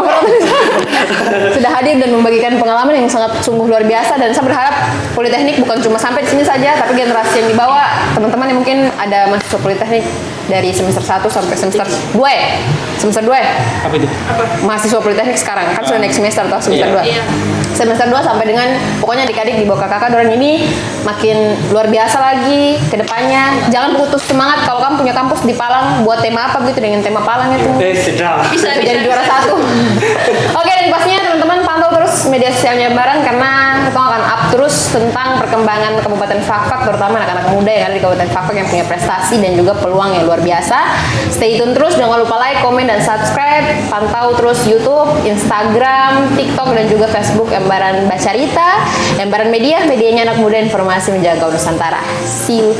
sudah hadir dan membagikan pengalaman yang sangat sungguh luar biasa, dan saya berharap Politeknik bukan cuma sampai di sini saja, tapi generasi yang dibawa teman-teman yang mungkin ada mahasiswa Politeknik dari semester 1 sampai semester 2 ya? Semester 2 ya? Apa itu? Mahasiswa Politeknik sekarang kan sudah next semester atau semester 2. Semester 2 sampai dengan pokoknya adik-adik di bawah kakak Doran ini makin luar biasa lagi ke depannya. Jangan putus semangat kalau kamu punya kampus di Palang, buat tema apa gitu dengan tema Palang itu. Bisa jadi juara 1. Oke, dan pastinya teman-teman pantau terus media sosialnya Baran karena kita akan up terus tentang perkembangan Kabupaten Fak-Fak, terutama anak-anak muda yang ada di Kabupaten Fak-Fak yang punya prestasi dan juga peluang yang luar biasa. Stay tune terus, jangan lupa like, komen, dan subscribe. Pantau terus YouTube, Instagram, TikTok, dan juga Facebook Embaran Bacarita, Embaran Media, medianya anak muda informasi menjaga Nusantara. See you.